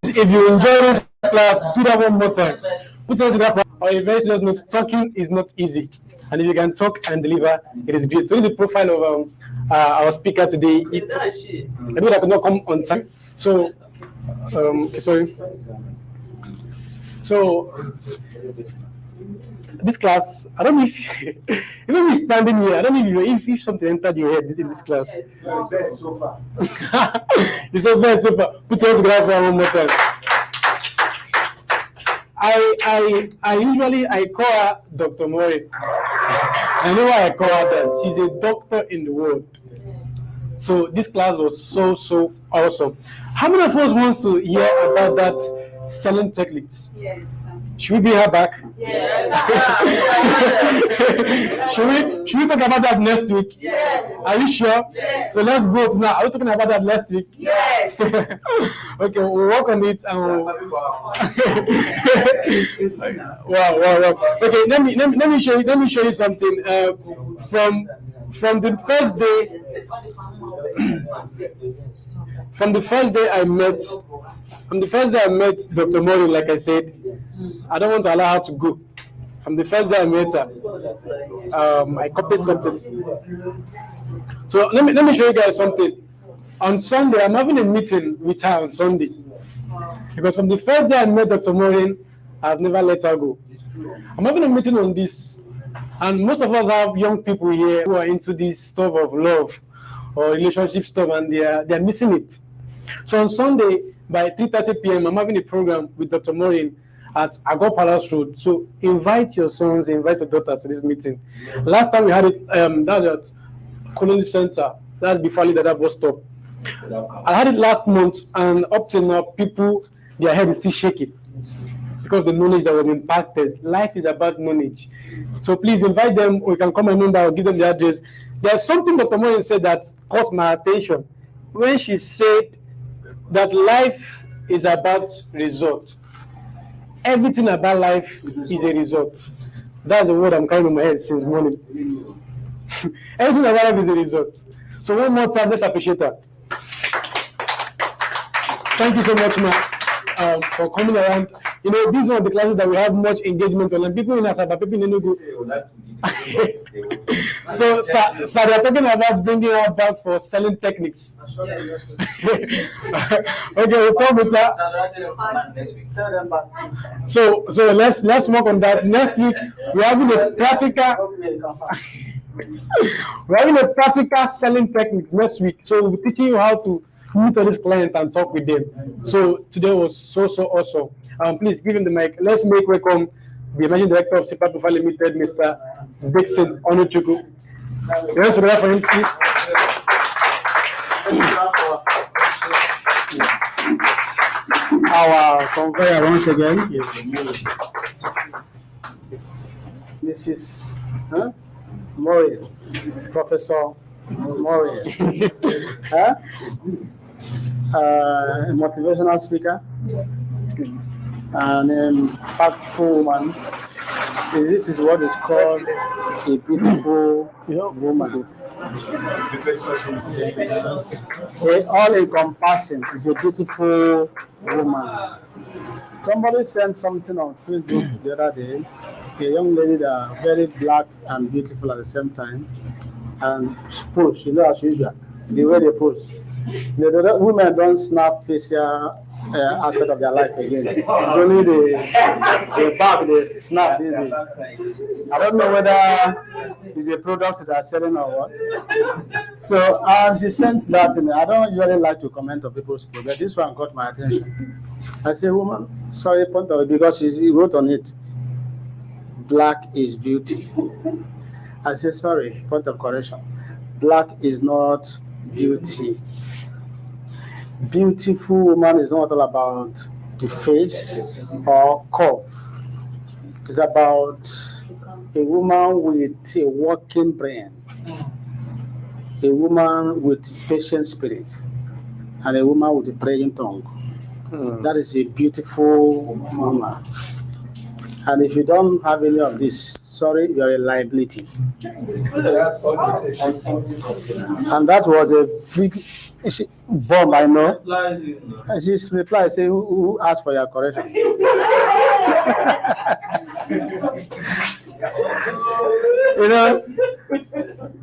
if you enjoy this class, do that one more time. Put on together. Or if you just note, talking is not easy, and if you can talk and deliver, it is great. So this is the profile of our speaker today. Maybe that could not come on time. So, sorry. So this class, I don't know if you know me standing here. I don't know if something entered your head in this class. It's best so far. You said best so far. Put your hands together one more time. I usually call her Dr. Mori. I know why I call her that. She's a doctor in the world. Yes. So this class was so awesome. How many of us wants to hear about that selling techniques? Yes. Should we bring her back? Yes. should we talk about that next week? Yes. Are you sure? Yes. So let's vote now. Are we talking about that next week? Yes. Okay, we'll work on it and we'll... wow. Okay, let me show you something. From the first day I met Dr. Mori, like I said, I don't want to allow her to go. From the first day I met her, I copied something. So let me show you guys something. On Sunday, I'm having a meeting with her on Sunday. Because from the first day I met Dr. Mori, I've never let her go. I'm having a meeting on this. And most of us have young people here who are into this stuff of love or relationship stuff, and they're missing it. So on Sunday, by 3:30 p.m., I'm having a program with Dr. Morin at Agor Palace Road. So invite your sons, invite your daughters to this meeting. Last time we had it, that was at Colony Center. That's before that bus stop. I had it last month, and up till now, people, their head is still shaking because of the knowledge that was impacted. Life is about knowledge. So please invite them, or you can come and number or give them the address. There's something Dr. Morin said that caught my attention when she said that life is about results. Everything about life is a result. That's the word I'm carrying in my head since morning. Everything about life is a result. So one more time, let's appreciate that. Thank you so much, ma, for coming around. You know, this is one of the classes that we have much engagement on, and people in Asaba, people in Enugu. So they're talking about bringing her back for selling techniques. Okay, we'll talk with her. So let's work on that. Next week we're having a practical selling techniques next week. So we'll be teaching you how to meet on this client and talk with them. So today was so awesome. Please give him the mic. Let's make welcome the Managing Director of Sipa Profile Limited, Mr. Dixon Onuchuku. Yes, for him, please. Our conveyor once again. Mrs. Moriel, Professor Moriel. A motivational speaker. An impactful woman. This is what is called a beautiful woman. All encompassing is a beautiful woman. Somebody sent something on Facebook the other day a young lady that are very black and beautiful at the same time, and pose, as usual, the way they pose. The women don't snap facial aspect of their life again. It's only the back they snap these days. I don't know whether it's a product that are selling or what. So she sent that in. I don't usually like to comment on people's posts, but this one got my attention. I said, woman, sorry, point of it, because he wrote on it, black is beauty. I said, sorry, point of correction. Black is not beauty. Beautiful woman is not all about the face or curve. It's about a woman with a working brain, a woman with patient spirit, and a woman with a praying tongue. That is a beautiful woman. And if you don't have any of this, sorry, you are a liability. And that was a big bomb, I know. And she replied, say, who asked for your correction?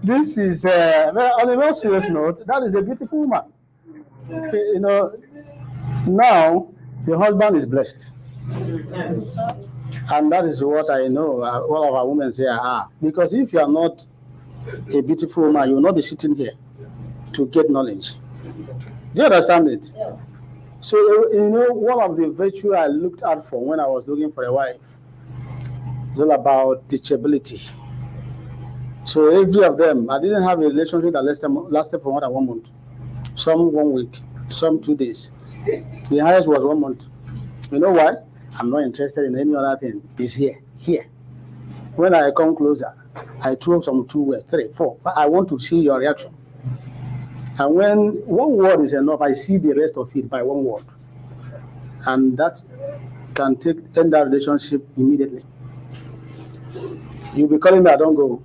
This is, on a more serious note, that is a beautiful woman. Now, the husband is blessed. And that is what I know all of our women say, because if you are not a beautiful woman, you will not be sitting here to get knowledge. Do you understand it? Yeah. So, one of the virtues I looked out for when I was looking for a wife is all about teachability. So every of them, I didn't have a relationship that lasted for more than 1 month. Some 1 week, some 2 days. The highest was 1 month. You know why? I'm not interested in any other thing. It's here. When I come closer, I throw some 2 words, 3, 4. I want to see your reaction. And when 1 word is enough, I see the rest of it by 1 word. And that can end that relationship immediately. You'll be calling me, I don't go.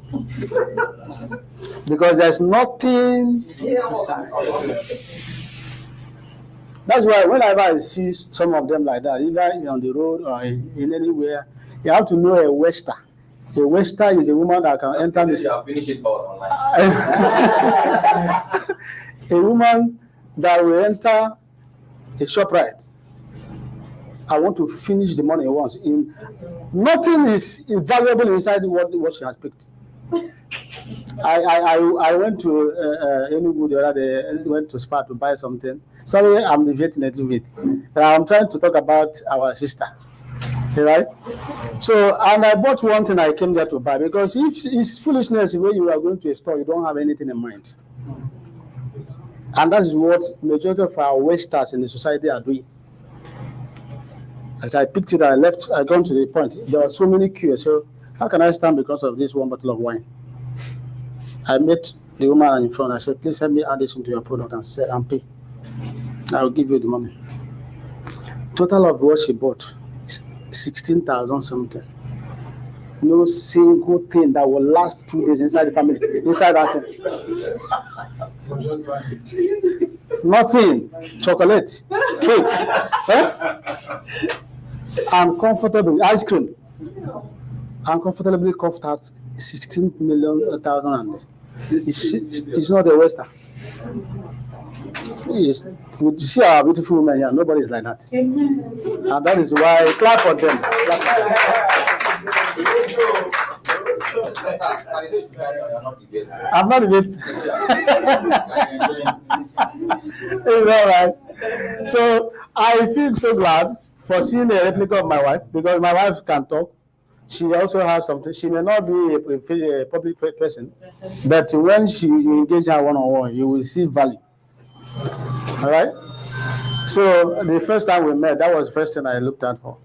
Because there's nothing inside. That's why whenever I see some of them like that, either on the road or in anywhere, you have to know a Wester. A Wester is a woman that can enter. Finish it all online. A woman that will enter a ShopRite. I want to finish the money once. Nothing is valuable inside what she has picked. I went to Enugu the other day. Went to Spa to buy something. Sorry, I'm deviating a little bit. I'm trying to talk about our sister, right? So, and I bought one thing I came there to buy, because if it's foolishness when you are going to a store, you don't have anything in mind. And that is what majority of our Westers in the society are doing. Like I picked it, I gone to the point. There were so many queues. So how can I stand because of this 1 bottle of wine? I met the woman in front. I said, please help me add this into your product and pay. I'll give you the money. Total of what she bought, 16,000 something. No single thing that will last 2 days inside the family, inside that thing. Nothing. Chocolate, cake, and comfortable ice cream. And comfortably coughed out 16 million thousand. It's not a Western. You see our beautiful women here, nobody's like that. And that is why, clap for them. I'm not debating. It's all right. So I feel so glad for seeing a replica of my wife, because my wife can talk. She also has something. She may not be a public person, but when you engage her one-on-one, you will see value. All right? So the first time we met, that was the first thing I looked out for.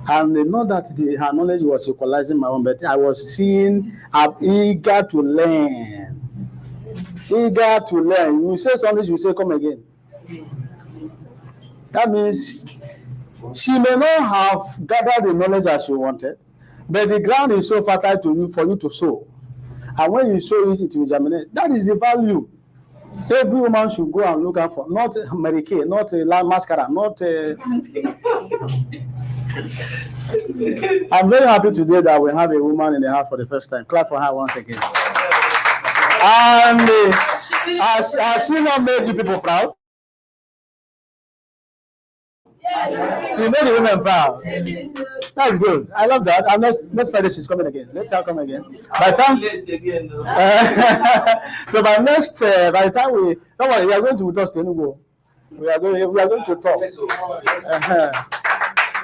And not that her knowledge was equalizing my own, but I was seeing I'm eager to learn. Eager to learn. You say something, you say, come again. That means she may not have gathered the knowledge as you wanted, but the ground is so fertile for you to sow. And when you sow it, it will germinate. That is the value. Every woman should go and look out for, not Mary Kay, not mascara, not. I'm very happy today that we have a woman in the house for the first time. Clap for her once again. And has she not made you people proud? She made the women proud. That's good. I love that. And next Friday she's coming again. Let's her come again. By the time, so by the time we don't worry, we are going to with us to Enugu. We are going to talk. We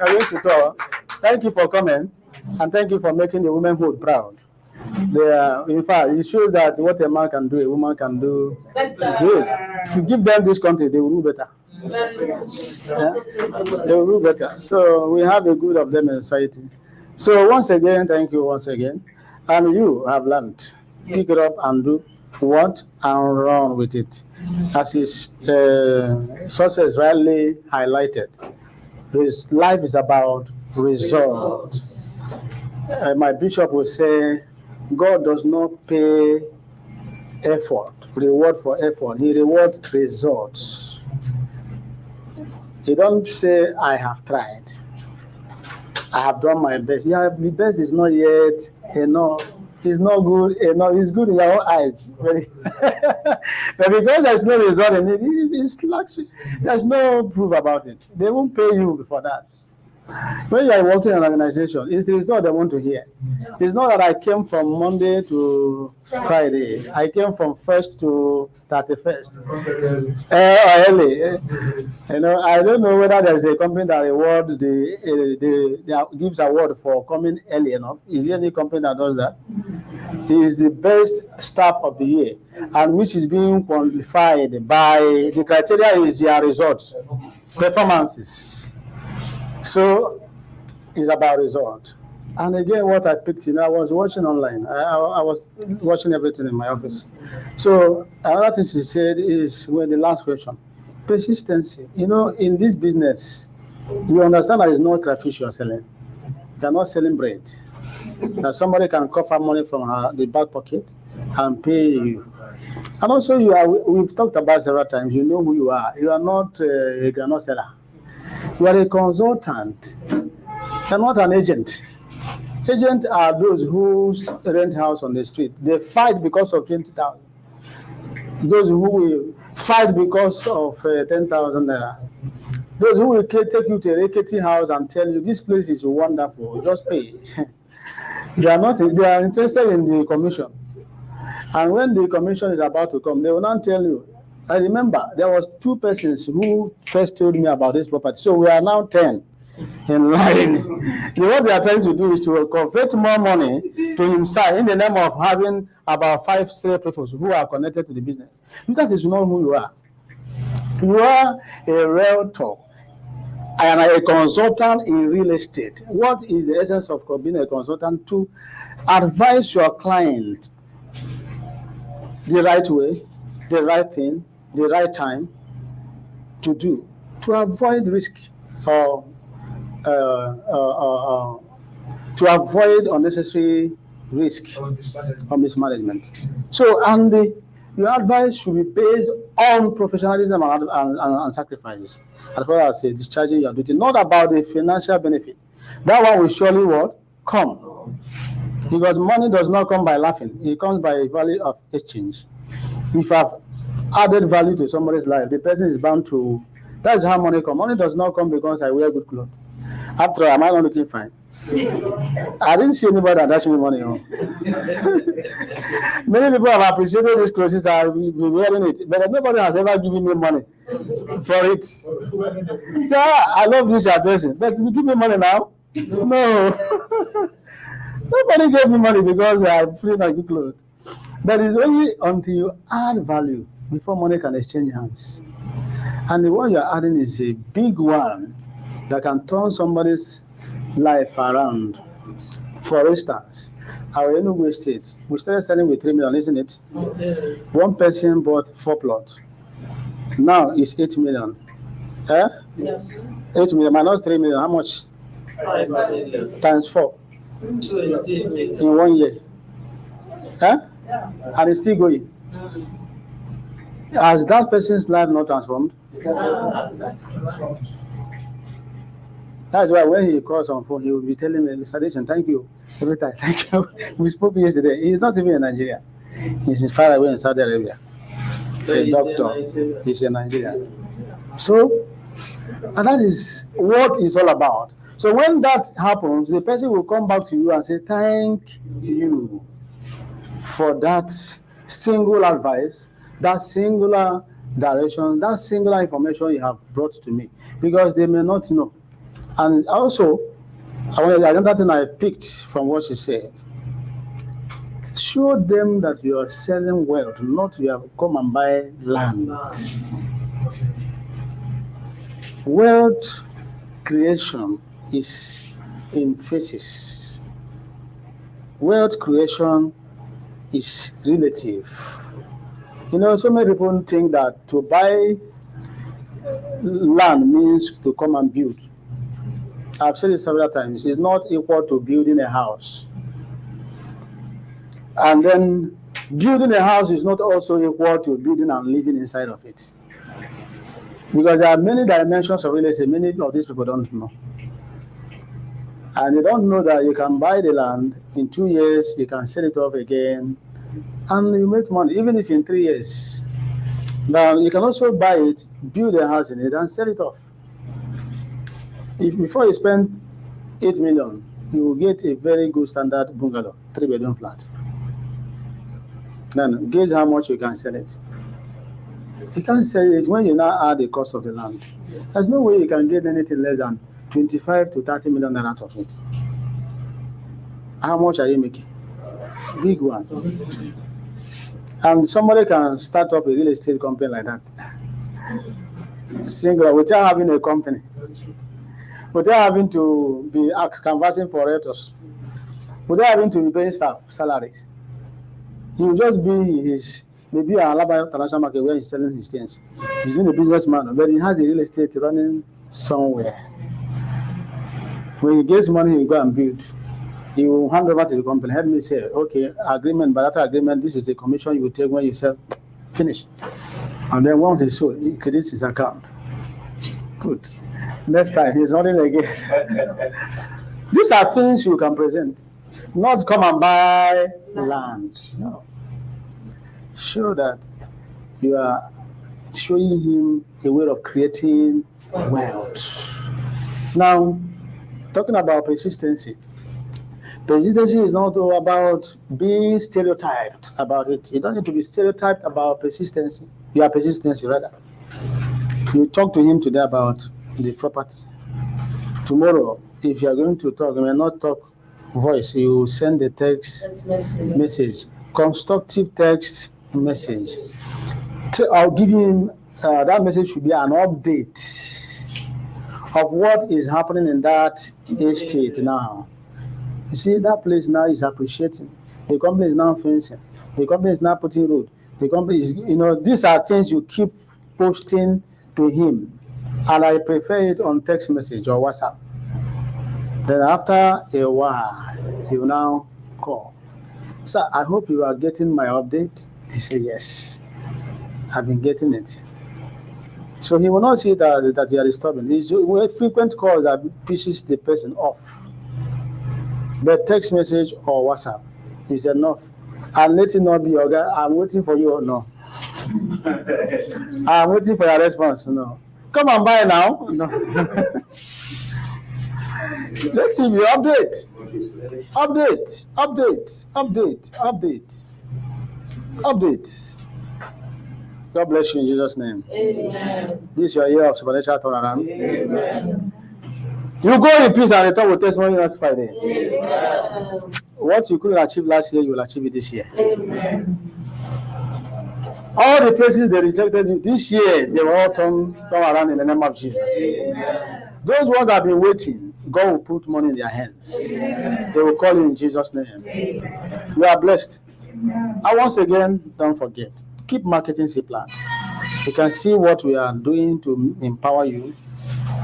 are going to talk. Thank you for coming, and thank you for making the womanhood proud. In fact, it shows that what a man can do, a woman can do great. If you give them this country, they will do better. Yeah? They will do better. So we have a good of them in society. So once again, thank you once again. And you have learned. Pick it up and do what and run with it. As his success rightly highlighted, his life is about results. My bishop will say, God does not pay reward for effort. He rewards results. He don't say, I have tried. I have done my best. Yeah, the best is not yet enough. It's not good enough. It's good in your own eyes. But because there's no result in it, it's luxury. There's no proof about it. They won't pay you for that. When you are working in an organization, it's the result they want to hear. It's not that I came from Monday to Friday. I came from 1st to 31st. Early. I don't know whether there's a company that gives award for coming early enough. Is there any company that does that? He is the best staff of the year, and which is being qualified by the criteria is their results, performances. So it's about result. And again, what I picked, I was watching online. I was watching everything in my office. So another thing she said is, the last question, persistency. In this business, you understand that it's not crayfish you're selling. You're not selling bread. That somebody can cough out money from the back pocket and pay you. And also, we've talked about several times, you know who you are. You are not a granite seller. You are a consultant. You are not an agent. Agents are those who rent house on the street. They fight because of 20,000. Those who will fight because of 10,000 naira. Those who will take you to a Rekete house and tell you this place is wonderful, just pay. They are interested in the commission. And when the commission is about to come, they will not tell you. I remember there was 2 persons who first told me about this property. So we are now 10 in line. What they are trying to do is to convert more money to himself in the name of having about 5 straight people who are connected to the business. That is not who you are. You are a realtor and a consultant in real estate. What is the essence of being a consultant? To advise your client the right way, the right thing, the right time to do, to avoid risk or to avoid unnecessary risk or mismanagement. So, and your advice should be based on professionalism and sacrifices, as well as discharging your duty, not about the financial benefit. That one will surely come. Because money does not come by laughing. It comes by value of exchange. If I've added value to somebody's life, the person is bound to. That's how money comes. Money does not come because I wear good clothes. After all, am I not looking fine? I didn't see anybody that dashed me money home. Many people have appreciated these clothes. I've been wearing it, but nobody has ever given me money for it. So I love this addressing, but you give me money now? No. Nobody gave me money because I'm free like good clothes. But it's only until you add value before money can exchange hands. And the one you're adding is a big one that can turn somebody's life around. For instance, our Enugu State, we started selling with 3 million, isn't it? One person bought 4 plots. Now it's 8 million. Yes. 8 million minus 3 million, how much? 5 million. Times 4. In 1 year. Yeah. And it's still going. Has that person's life not transformed? That's why when he calls on phone, he will be telling me, Mr. Dixon, thank you. Every time, thank you. We spoke yesterday. He's not even in Nigeria. He's far away in Saudi Arabia. A doctor. He's in Nigeria. So, and that is what it's all about. So when that happens, the person will come back to you and say, thank you for that single advice, that singular direction, that singular information you have brought to me, because they may not know. And also, another thing I picked from what she said, show them that you are selling wealth, not you have come and buy land. Wealth creation is in phases. Wealth creation is relative. You know, so many people think that to buy land means to come and build. I've said it several times. It's not equal to building a house. And then building a house is not also equal to building and living inside of it. Because there are many dimensions of real estate many of these people don't know. And they don't know that you can buy the land, in 2 years, you can sell it off again, and you make money, even if in 3 years. Now, you can also buy it, build a house in it, and sell it off. If before you spend 8 million, you will get a very good standard bungalow, 3-bedroom flat. Then guess how much you can sell it. You can't sell it when you now add the cost of the land. There's no way you can get anything less than 25 to 30 million naira out of it. How much are you making? Big one. And somebody can start up a real estate company like that. Single, without having a company. Without having to be canvassing for realtors. Without having to be paying staff salaries. He will just be his, maybe an Alaba international market where he's selling his things. He's in a businessman, but he has a real estate running somewhere. When he gets money, he go and build. He will hand over to the company. Help me say, okay, agreement, by that agreement, this is the commission you will take when you sell. Finish. And then once it's sold, he credits his account. Good. Next time, he's running again. These are things you can present. Not come and buy land. No. Show that you are showing him a way of creating wealth. Now, talking about persistency. Persistency is not all about being stereotyped about it. You don't need to be stereotyped about persistency. You are persistency, rather. You talk to him today about the property. Tomorrow, if you are going to talk, you may not talk voice. You send a text message. Constructive text message. I'll give him, that message should be an update of what is happening in that estate now. You see, that place now is appreciating. The company is now fencing. The company is now putting road. The company is, these are things you keep posting to him. And I prefer it on text message or WhatsApp. Then after a while, you now call. Sir, I hope you are getting my update. He said, yes, I've been getting it. So he will not see that you are disturbing. It's frequent calls that pisses the person off. But text message or WhatsApp is enough. And let it not be, okay, I'm waiting for you or no. I'm waiting for your response. No. Come and buy now. No. Let's see you update. Update. God bless you in Jesus' name. Amen. This is your year of supernatural turnaround. Amen. You go in peace and return with testimony next Friday. Amen. What you couldn't achieve last year, you will achieve it this year. Amen. All the places they rejected you this year, they will all come around in the name of Jesus. Amen. Those ones that have been waiting, God will put money in their hands. Amen. They will call you in Jesus' name. Amen. You are blessed. Amen. And once again, don't forget, keep marketing C-Plan. You can see what we are doing to empower you.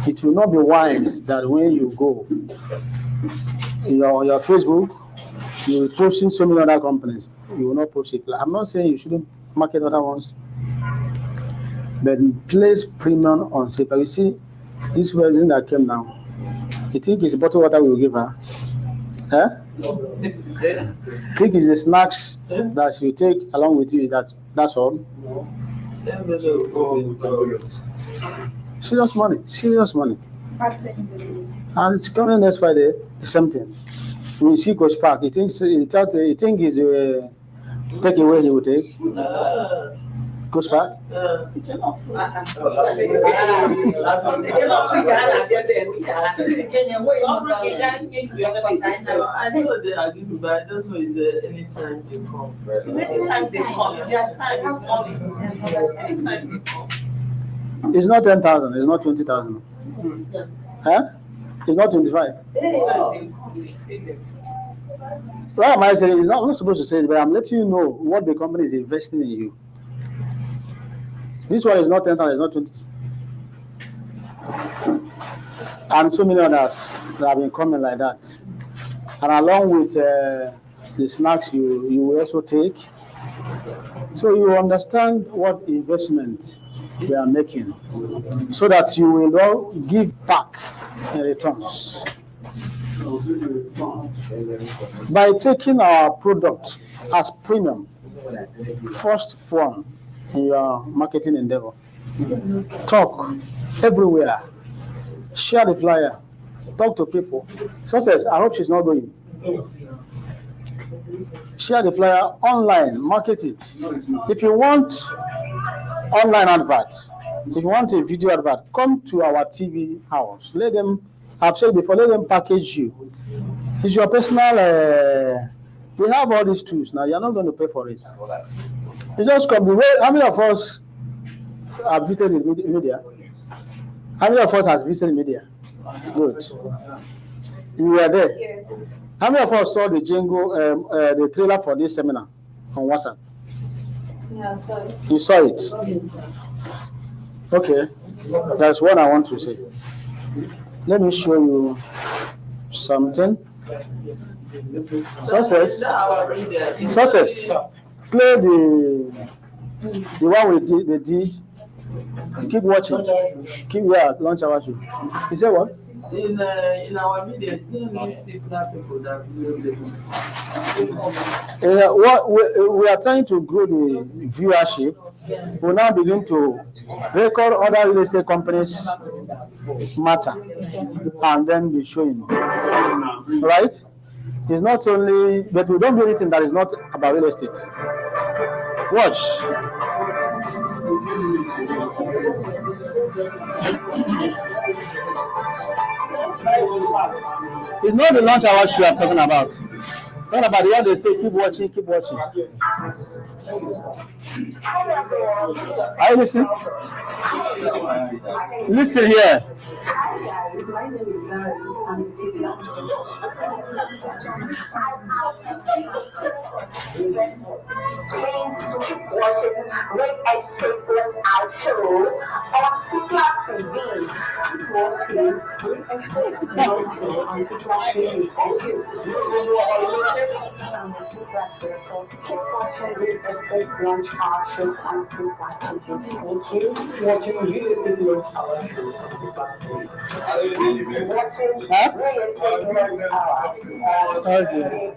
It will not be wise that when you go in your Facebook, you will post in so many other companies. You will not post C-Plan. I'm not saying you shouldn't market other ones. but place premium on sale. But you see, this person that came now, you think it's bottled water we will give her? Huh? Think it's the snacks that you take along with you, that's all? Serious money, serious money. And it's coming next Friday, the same thing. We see Coach Park, he thinks he's take away he will take. Coach Park? I know they are giving, but I don't know is there any time they come. Anytime they come, their time is only anytime they come. It's not 10,000, it's not 20,000. Huh? It's not 25. Why am I saying it's not, I'm not supposed to say it, but I'm letting you know what the company is investing in you. This one is not 10,000, it's not 20. And so many others that have been coming like that. And along with the snacks you will also take. So you understand what investment we are making so that you will all give back in returns. By taking our product as premium, first one in your marketing endeavor, talk everywhere, share the flyer, talk to people. Success, I hope she's not going. Share the flyer online, market it. If you want online adverts, if you want a video advert, come to our TV house. Let them, I've said before, let them package you. It's your personal, we have all these tools now, you're not going to pay for it. You just come the way, how many of us have visited the media? How many of us has visited media? Good. You were there. How many of us saw the jingle, the trailer for this seminar on WhatsApp? Yeah, sorry. You saw it? Okay. That's what I want to say. Let me show you something. Success. Success. Play the one we did, they did. Keep watching. Keep launch our show. You say what? In our media, it's only similar people that we are trying to grow the viewership. We now begin to record other real estate companies matter and then be showing. Right? It's not only, but we don't do anything that is not about real estate. Watch. It's not the launch hour show I'm talking about. Talking about the one they say, keep watching, keep watching. Are you listening? Listen here. Huh? Okay.